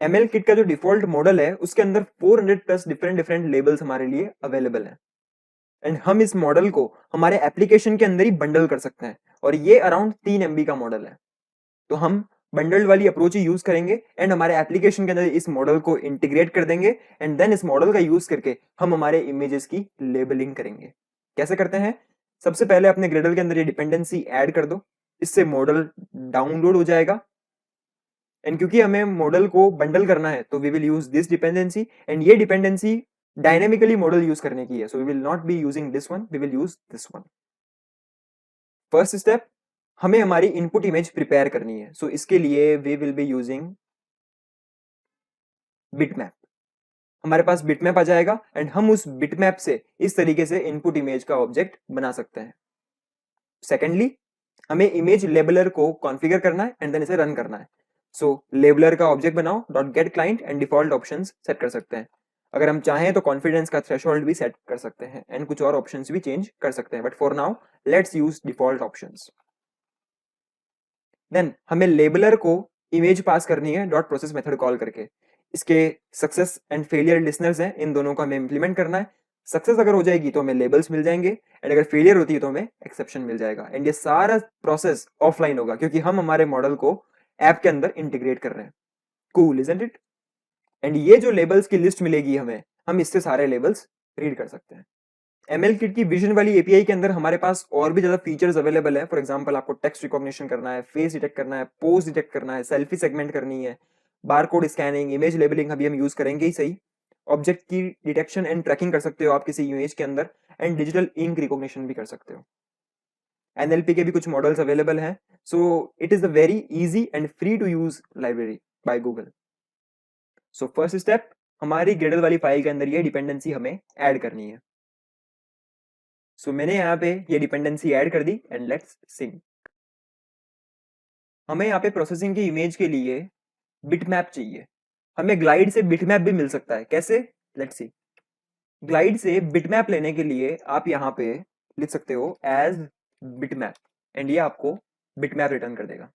MLKit का जो डिफॉल्ट मॉडल है उसके अंदर 400 प्लस डिफरेंट लेबल्स हमारे लिए अवेलेबल हैं, एंड हम इस मॉडल को हमारे एप्लीकेशन के अंदर ही बंडल कर सकते हैं, और ये अराउंड 3 MB का मॉडल है। तो हम बंडल्ड वाली अप्रोच ही यूज करेंगे एंड हमारे एप्लीकेशन के अंदर इस मॉडल को इंटीग्रेट कर देंगे, एंड देन इस मॉडल का यूज करके हम हमारे इमेजेस की लेबलिंग करेंगे। कैसे करते हैं? सबसे पहले अपने ग्रेडल के अंदर ये डिपेंडेंसी ऐड कर दो, इससे मॉडल डाउनलोड हो जाएगा। एंड क्योंकि हमें मॉडल को बंडल करना है तो we will use this dependency, and ये डिपेंडेंसी डायनेमिकली मॉडल यूज करने की है, so we will not be using this one, we will use this one. First step, हमें हमारी इनपुट इमेज प्रिपेयर करनी है, सो इसके लिए we will be using bitmap. हमारे पास बिटमैप आ जाएगा एंड हम उस बिटमैप से इस तरीके से इनपुट इमेज का ऑब्जेक्ट बना सकते हैं। सेकेंडली, हमें इमेज लेबलर को कॉन्फ़िगर करना है एंड देन इसे रन करना है। सो लेबलर का ऑब्जेक्ट बनाओ, dot gate client and default options set कर सकते हैं। अगर हम चाहें तो कॉन्फिडेंस का थ्रेशोल्ड भी सेट कर सकते हैं एंड कुछ और ऑप्शंस भी चेंज कर सकते हैं, but for now let's use default options. Then हमें लेबलर को इमेज पास करनी है डॉट प्रोसेस मेथड कॉल करके। इसके सक्सेस एंड फेलियर लिसनर्स हैं, इन दोनों को हमें इंप्लीमेंट करना है। सक्सेस अगर हो जाएगी तो हमें लेबल्स मिल जाएंगे, एंड अगर फेलियर होती है तो हमें एक्सेप्शन मिल जाएगा, एंड ये सारा प्रोसेस ऑफलाइन होगा क्योंकि हम हमारे मॉडल को ऐप के अंदर इंटीग्रेट कर रहे हैं। Cool, isn't it? एंड ये जो लेबल्स की लिस्ट मिलेगी हमें, हम इससे सारे लेबल्स रीड कर सकते हैं। MLKit की विजन वाली API के अंदर हमारे पास और भी ज्यादा फीचर्स अवेलेबल है। फॉर एग्जांपल, आपको टेक्स्ट रिकॉग्निशन करना है, फेस डिटेक्ट करना है, पोज डिटेक्ट करना है, सेल्फी सेगमेंट करनी है, बारकोड स्कैनिंग, इमेज लेबलिंग अभी हम यूज करेंगे ही सही, ऑब्जेक्ट की डिटेक्शन एंड ट्रैकिंग कर सकते हो आप किसी इमेज के अंदर, एंड डिजिटल इंक रिकॉग्निशन भी कर सकते हो। NLP के भी कुछ मॉडल्स अवेलेबल हैं, so it is a very easy and free to use library by Google. So first step, हमारी ग्रेडल वाली फाइल के अंदर ये डिपेंडेंसी हमें ऐड करनी है। सो मैंने यहाँ पे ये डिपेंडेंसी ऐड कर दी एंड लेट्स सिंक। हमें यहाँ पे प्रोसेसिंग की इमेज के लिए बिटमैप चाहिए। हमें ग्लाइड से बिटमैप भी मिल सकता है, कैसे? Let's see. ग्लाइड से बिटमैप लेने के लिए आप यहाँ पे लिख सकते हो एज बिटमैप, एंड ये आपको बिटमैप रिटर्न कर देगा।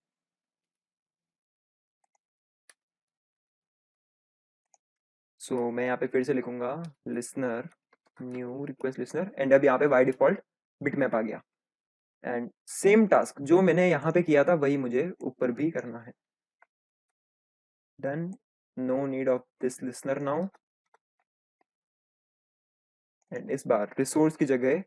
सो मैं यहाँ पे फिर से लिखूंगा listener, new request listener, and अब यहाँ पे बाय डिफॉल्ट बिटमैप आ गया। एंड सेम टास्क जो मैंने यहाँ पे किया था वही मुझे ऊपर भी करना है। Done, no need of this listener now. And इस बार रिसोर्स की जगह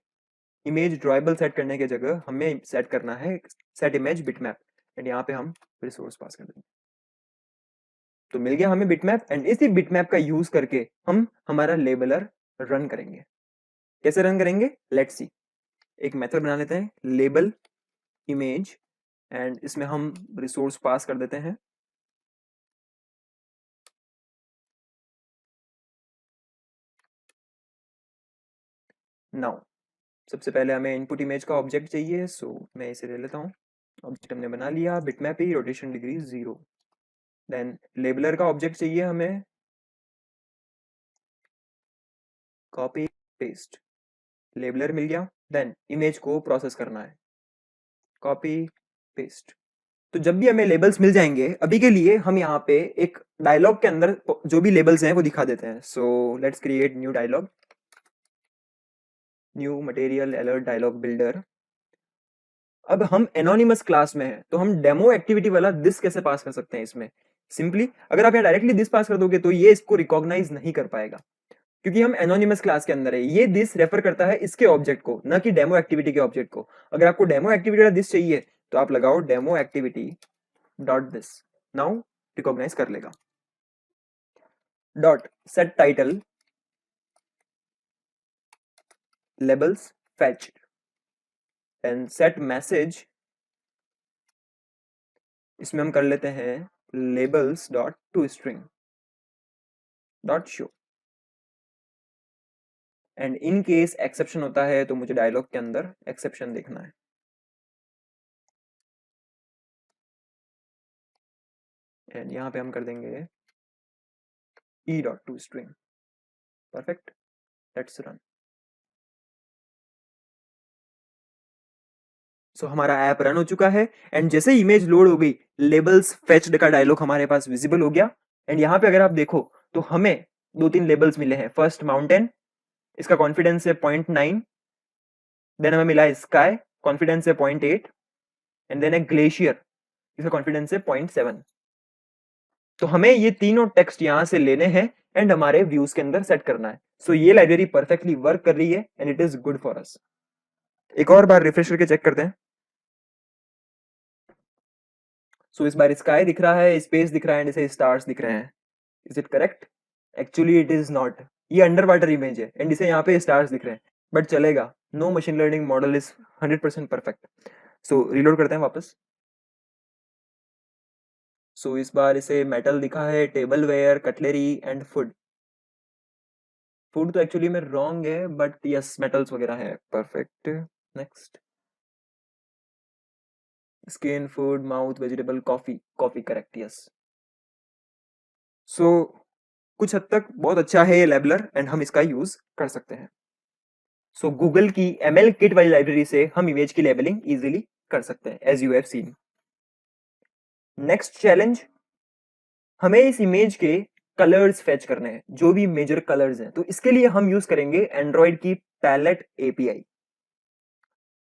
इमेज ड्रॉएबल सेट करने की जगह हमें सेट करना है सेट इमेज बिटमैप, एंड यहाँ पे हम रिसोर्स पास कर देंगे। तो मिल गया हमें बिटमैप, एंड इसी बिटमैप का यूज करके हम हमारा लेबलर रन करेंगे। कैसे रन करेंगे, लेट्स सी। एक मेथड बना लेते हैं, लेबल इमेज, एंड इसमें हम रिसोर्स पास कर देते हैं। नाउ सबसे पहले हमें इनपुट इमेज का ऑब्जेक्ट चाहिए, सो मैं इसे ले लेता हूँ। ऑब्जेक्ट हमने बना लिया, बिटमैप ही, रोटेशन डिग्री 0। देन लेबलर का ऑब्जेक्ट चाहिए हमें, कॉपी पेस्ट, लेबलर मिल गया। देन इमेज को प्रोसेस करना है, कॉपी पेस्ट। तो जब भी हमें लेबल्स मिल जाएंगे, अभी के लिए हम यहाँ पे एक डायलॉग के अंदर जो भी लेबल्स हैं वो दिखा देते हैं। So let's create new dialog, new material alert dialog builder. अब हम एनोनिमस क्लास में हैं, तो हम डेमो एक्टिविटी वाला दिस कैसे पास कर सकते हैं इसमें। सिंपली अगर आप यहाँ डायरेक्टली दिस पास कर दोगे तो ये इसको रिकॉग्नाइज नहीं कर पाएगा, क्योंकि हम एनोनिमस क्लास के अंदर है। ये दिस रेफर करता है इसके ऑब्जेक्ट को, ना कि डेमो एक्टिविटी के ऑब्जेक्ट को। अगर आपको डेमो एक्टिविटी वाला दिस चाहिए तो आप लगाओ demo activity dot this, now recognize कर लेगा। Dot set title labels fetched and set message, इसमें हम कर लेते हैं labels dot to string dot show. And in case exception होता है तो मुझे डायलॉग के अंदर एक्सेप्शन देखना है। एंड यहाँ पे हम कर देंगे e dot to string. Perfect, let's run. So हमारा ऐप रन हो चुका है, एंड जैसे इमेज लोड हो गई, लेबल्स फेच्ड का डायलॉग हमारे पास विजिबल हो गया। एंड यहाँ पे अगर आप देखो तो हमें 2-3 लेबल्स मिले हैं। फर्स्ट माउंटेन, इसका कॉन्फिडेंस है 0.9। देन हमें मिला है स्काई, कॉन्फिडेंस है 0.8। एंड देन है ग्लेशियर, इसका कॉन्फिडेंस है 0.7। तो हमें ये तीनों टेक्स्ट यहां से लेने हैं एंड हमारे व्यूज के अंदर सेट करना है। सो ये लाइब्रेरी परफेक्टली वर्क कर रही है and it is good for us. एक और बार रिफ्रेश करके चेक करते हैं। सो इस बार स्काई दिख रहा है, स्पेस दिख रहा है, एंड इसे स्टार्स दिख रहे हैं। Is it correct? Actually it is not. ये अंडर वाटर इमेज है एंड इसे यहाँ पे स्टार्स दिख रहे हैं, बट चलेगा। No machine learning model is 100% perfect. So reload करते हैं वापस। सो इस बार इसे मेटल दिखा है, tableware, cutlery and food. Food तो एक्चुअली में रॉन्ग है, बट यस मेटल्स वगैरह है। Perfect, next. Skin, food, mouth, vegetable, coffee. Coffee correct, yes. So कुछ हद तक बहुत अच्छा है ये लेबलर एंड हम इसका यूज कर सकते हैं। सो गूगल की ML किट वाली लाइब्रेरी से हम इमेज की लेबलिंग इजीली कर सकते हैं, as you have seen. Next challenge, हमें इस इमेज के कलर्स फेच करने हैं, जो भी मेजर कलर्स हैं। तो इसके लिए हम यूज करेंगे एंड्रॉइड की पैलेट API।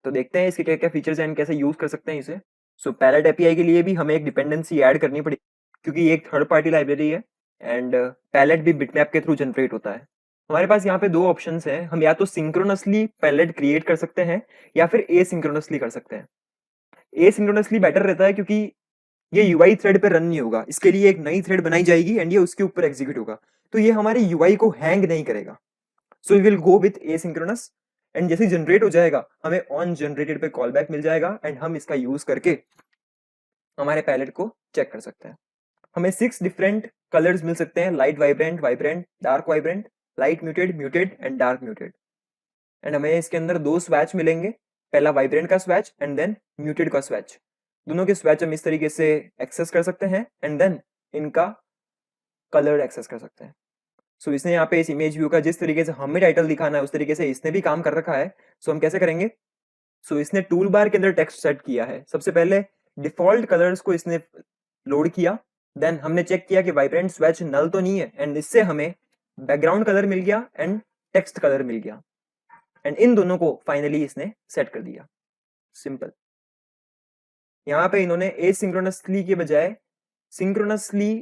तो देखते हैं इसके क्या क्या फीचर्स हैं, कैसे यूज कर सकते हैं इसे। सो पैलेट API के लिए भी हमें एक डिपेंडेंसी ऐड करनी पड़ेगी, क्योंकि ये एक थर्ड पार्टी लाइब्रेरी है एंड पैलेट भी बिटमैप के थ्रू जनरेट होता है। हमारे पास यहाँ पे दो ऑप्शंस हैं, हम या तो सिंक्रोनसली पैलेट क्रिएट कर सकते हैं या फिर एसिंक्रोनसली कर सकते हैं। एसिंक्रोनसली बेटर रहता है, क्योंकि ये यूआई थ्रेड पे रन नहीं होगा, इसके लिए एक नई थ्रेड बनाई जाएगी एंड ये उसके ऊपर एग्जीक्यूट होगा, तो ये हमारे यूआई को हैंग नहीं करेगा। So we will go with asynchronous, and जैसे जनरेट हो जाएगा हमें ऑन जनरेटेड पे कॉल बैक मिल जाएगा एंड हम इसका यूज करके हमारे पैलेट को चेक कर सकते हैं। हमें 6 डिफरेंट कलर्स मिल सकते हैं, light vibrant, vibrant, dark vibrant, light muted, muted and dark muted. And हमें इसके अंदर 2 स्वैच मिलेंगे, पहला वाइब्रेंट का स्वैच एंड देन म्यूटेड का स्वैच। दोनों के स्वैच हम इस तरीके से एक्सेस कर सकते हैं एंड देन इनका कलर एक्सेस कर सकते हैं। सो इसने यहाँ पे इस इमेज व्यू का जिस तरीके से हमें टाइटल दिखाना है उस तरीके से इसने भी काम कर रखा है। सो हम कैसे करेंगे, सो इसने टूल बार के अंदर टेक्स्ट सेट किया है। सबसे पहले डिफॉल्ट कलर्स को इसने लोड किया, देन हमने चेक किया कि वाइब्रेंट स्वैच नल तो नहीं है, एंड इससे हमें बैकग्राउंड कलर मिल गया एंड टेक्स्ट कलर मिल गया, एंड इन दोनों को फाइनली इसने सेट कर दिया। सिंपल। यहाँ पे इन्होंने एसिंक्रोनसली के बजाय सिंक्रोनसली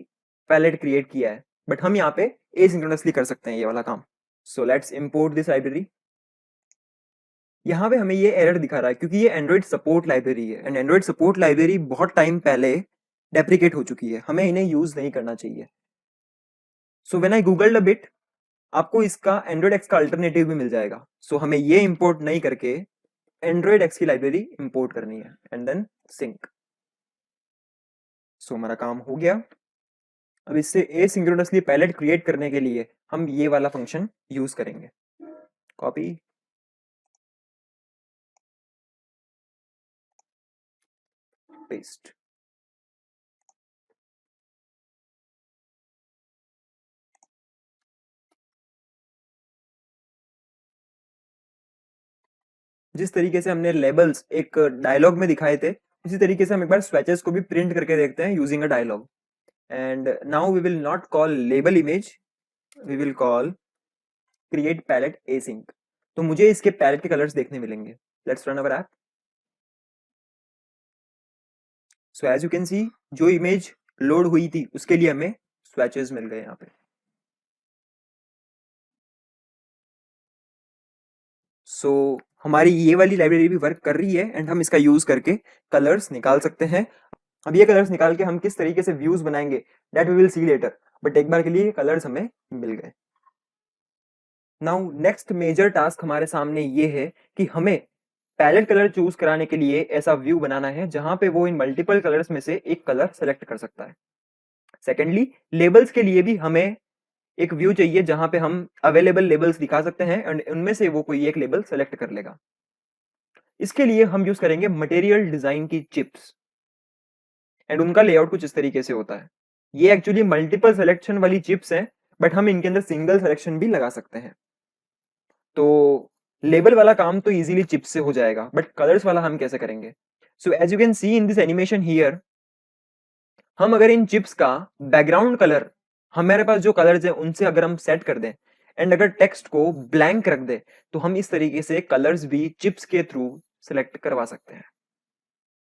पैलेट क्रिएट किया है, बट हम यहाँ पे एसिंक्रोनसली कर सकते हैं ये वाला काम। So let's import this library. यहाँ पे हमें ये एरर दिखा रहा है क्योंकि ये एंड्रॉइड सपोर्ट लाइब्रेरी है, एंड एंड्रॉइड सपोर्ट लाइब्रेरी बहुत टाइम पहले डेप्रिकेट हो चुकी है, हमें इन्हें यूज नहीं करना चाहिए। So when I googled a bit, आपको इसका एंड्रॉइड एक्स का अल्टरनेटिव भी मिल जाएगा। सो हमें ये इंपोर्ट नहीं करके एंड्रॉइड एक्स की लाइब्रेरी इंपोर्ट करनी है एंड देन सिंक। सो हमारा काम हो गया। अब इससे एसिंक्रोनसली पैलेट क्रिएट करने के लिए हम ये वाला फंक्शन यूज करेंगे। Copy, paste. जिस तरीके से हमने लेबल्स एक डायलॉग में दिखाए थे, उसी तरीके से हम एक बार स्वेचेस को भी प्रिंट करके देखते हैं using a dialog. And now we will not call label image, we will call create palette async. तो मुझे इसके पैलेट के कलर्स देखने मिलेंगे। Let's run our app. So as you can see, जो इमेज लोड हुई थी उसके लिए हमें स्वेचेस मिल गए यहाँ पे। सो हमारी ये वाली लाइब्रेरी भी वर्क कर रही है एंड हम इसका यूज करके कलर्स निकाल सकते हैं। अब ये कलर्स निकाल के हम किस तरीके से व्यूज बनाएंगे that we will see later, but एक बार के लिए कलर्स हमें मिल गए। नाउ नेक्स्ट मेजर टास्क हमारे सामने ये है कि हमें पैलेट कलर चूज कराने के लिए ऐसा व्यू बनाना है जहां पे वो इन मल्टीपल कलर्स में से एक कलर सेलेक्ट कर सकता है। सेकेंडली, लेबल्स के लिए भी हमें एक व्यू चाहिए जहां पे हम अवेलेबल लेबल्स दिखा सकते हैं एंड उनमें से वो कोई एक लेबल सेलेक्ट कर लेगा। इसके लिए हम यूज करेंगे मटेरियल डिजाइन की चिप्स एंड उनका लेआउट कुछ इस तरीके से होता है। ये एक्चुअली मल्टीपल सिलेक्शन वाली चिप्स हैं, बट हम इनके अंदर सिंगल सिलेक्शन भी लगा सकते हैं। तो लेबल वाला काम तो इजीली चिप्स से हो जाएगा, बट कलर्स वाला हम कैसे करेंगे? So as you can see in this animation here, हम अगर इन चिप्स का बैकग्राउंड कलर, हमारे पास जो कलर्स हैं उनसे अगर हम सेट कर दें एंड अगर टेक्स्ट को ब्लैंक रख दे, तो हम इस तरीके से कलर्स भी चिप्स के थ्रू सिलेक्ट करवा सकते हैं,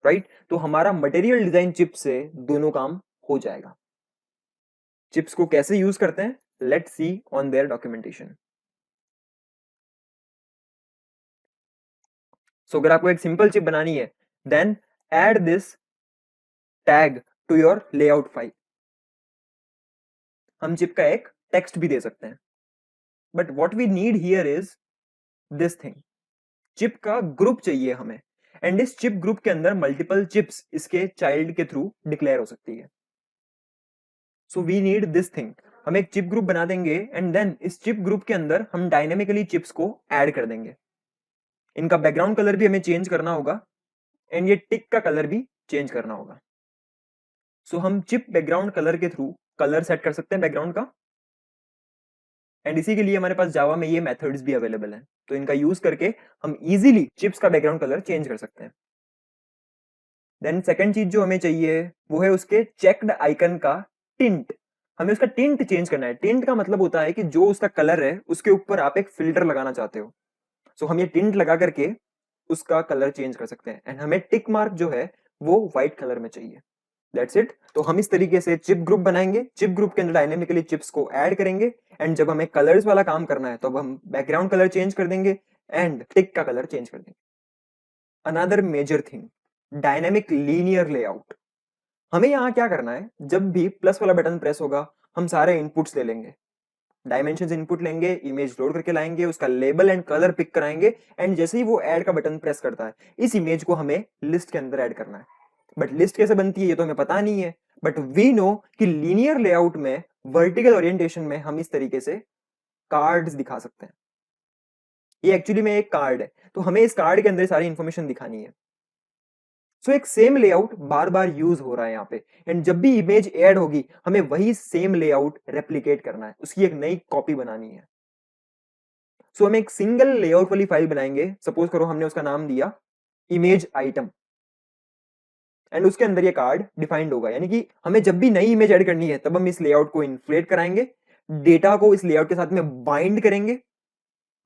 राइट? तो हमारा मटेरियल डिजाइन चिप से दोनों काम हो जाएगा। चिप्स को कैसे यूज करते हैं, let's see on their documentation. So अगर आपको एक सिंपल चिप बनानी है, then add this tag to your layout file. हम चिप का एक टेक्स्ट भी दे सकते हैं, but what we need here is this thing. Chip का ग्रुप चाहिए हमें, एंड इस चिप ग्रुप के अंदर मल्टीपल चिप्स इसके चाइल्ड के थ्रू डिक्लेयर हो सकती है। So we need this thing. हम एक चिप ग्रुप बना देंगे एंड देन इस चिप ग्रुप के अंदर हम डायनेमिकली चिप्स को ऐड कर देंगे। इनका बैकग्राउंड कलर भी हमें चेंज करना होगा एंड ये टिक का कलर भी चेंज करना होगा। सो हम चिप बैकग्राउंड कलर के थ्रू कलर सेट कर सकते हैं बैकग्राउंड का, एंड इसी के लिए हमारे पास जावा में ये मेथड्स भी अवेलेबल हैं। तो इनका यूज करके हम इजीली चिप्स का बैकग्राउंड कलर चेंज कर सकते हैं। देन सेकंड चीज जो हमें चाहिए वो है उसके चेक्ड आइकन का टिंट। हमें उसका टिंट चेंज करना है। टिंट का मतलब होता है कि जो उसका कलर है उसके ऊपर आप एक फिल्टर लगाना चाहते हो। सो हम ये टिंट लगा करके उसका कलर चेंज कर सकते हैं, एंड हमें टिक मार्क जो है वो व्हाइट कलर में चाहिए। That's it. तो हम इस तरीके से चिप ग्रुप बनाएंगे, चिप ग्रुप के अंदर डायनेमिकली चिप्स को ऐड करेंगे, एंड जब हमें कलर्स वाला काम करना है तो अब हम बैकग्राउंड कलर चेंज कर देंगे एंड टिक का कलर चेंज कर देंगे। Another major thing, dynamic linear layout. हमें यहाँ क्या करना है, जब भी प्लस वाला बटन प्रेस होगा हम सारे इनपुट्स ले लेंगे, डायमेंशंस इनपुट लेंगे, इमेज लोड करके लाएंगे, उसका लेबल एंड कलर पिक कराएंगे, एंड जैसे ही वो ऐड का बटन प्रेस करता है इस इमेज को हमें लिस्ट के अंदर ऐड करना है। बट लिस्ट कैसे बनती है ये तो हमें पता नहीं है, बट वी नो कि लीनियर लेआउट में वर्टिकल ओरिएंटेशन में हम इस तरीके से कार्ड्स दिखा सकते हैं। ये एक्चुअली में एक कार्ड है, तो हमें इस कार्ड के अंदर सारी इंफॉर्मेशन दिखानी है। सो एक सेम लेआउट बार बार यूज हो रहा है यहाँ पे, एंड जब भी इमेज ऐड होगी हमें वही सेम लेआउट रेप्लिकेट करना है, उसकी एक नई कॉपी बनानी है। सो हम एक सिंगल लेआउट वाली फाइल बनाएंगे। सपोज करो हमने उसका नाम दिया इमेज आइटम, एंड उसके अंदर ये कार्ड डिफाइंड होगा, यानी कि हमें जब भी नई इमेज ऐड करनी है तब हम इस लेआउट को इन्फ्लेट कराएंगे, डेटा को इस लेआउट के साथ में बाइंड करेंगे,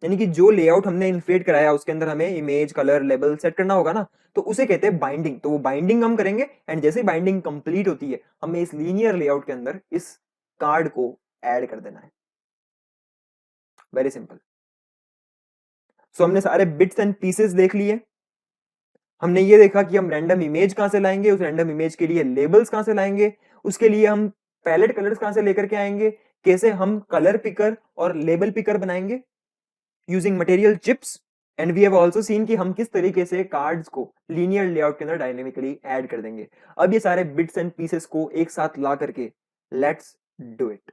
यानी कि जो लेआउट हमने इन्फ्लेट कराया उसके अंदर हमें इमेज कलर लेबल सेट करना होगा ना, तो उसे कहते हैं बाइंडिंग। तो वो बाइंडिंग हम करेंगे, एंड जैसे बाइंडिंग कंप्लीट होती है हमें इस लीनियर लेआउट के अंदर इस कार्ड को ऐड कर देना है। Very simple. सो हमने सारे बिट्स एंड पीसेस देख लिए। हमने ये देखा कि हम रैंडम इमेज कहां से लाएंगे, उस रैंडम इमेज के लिए लेबल्स कहां से लाएंगे, उसके लिए हम पैलेट कलर्स कहां से लेकर के आएंगे, कैसे हम कलर पिकर और लेबल पिकर बनाएंगे using material chips. And we have also seen कि हम किस तरीके से कार्ड्स को लीनियर लेआउट के अंदर डायनेमिकली ऐड कर देंगे। अब ये सारे बिट्स एंड पीसेस को एक साथ ला करके लेट्स डू इट।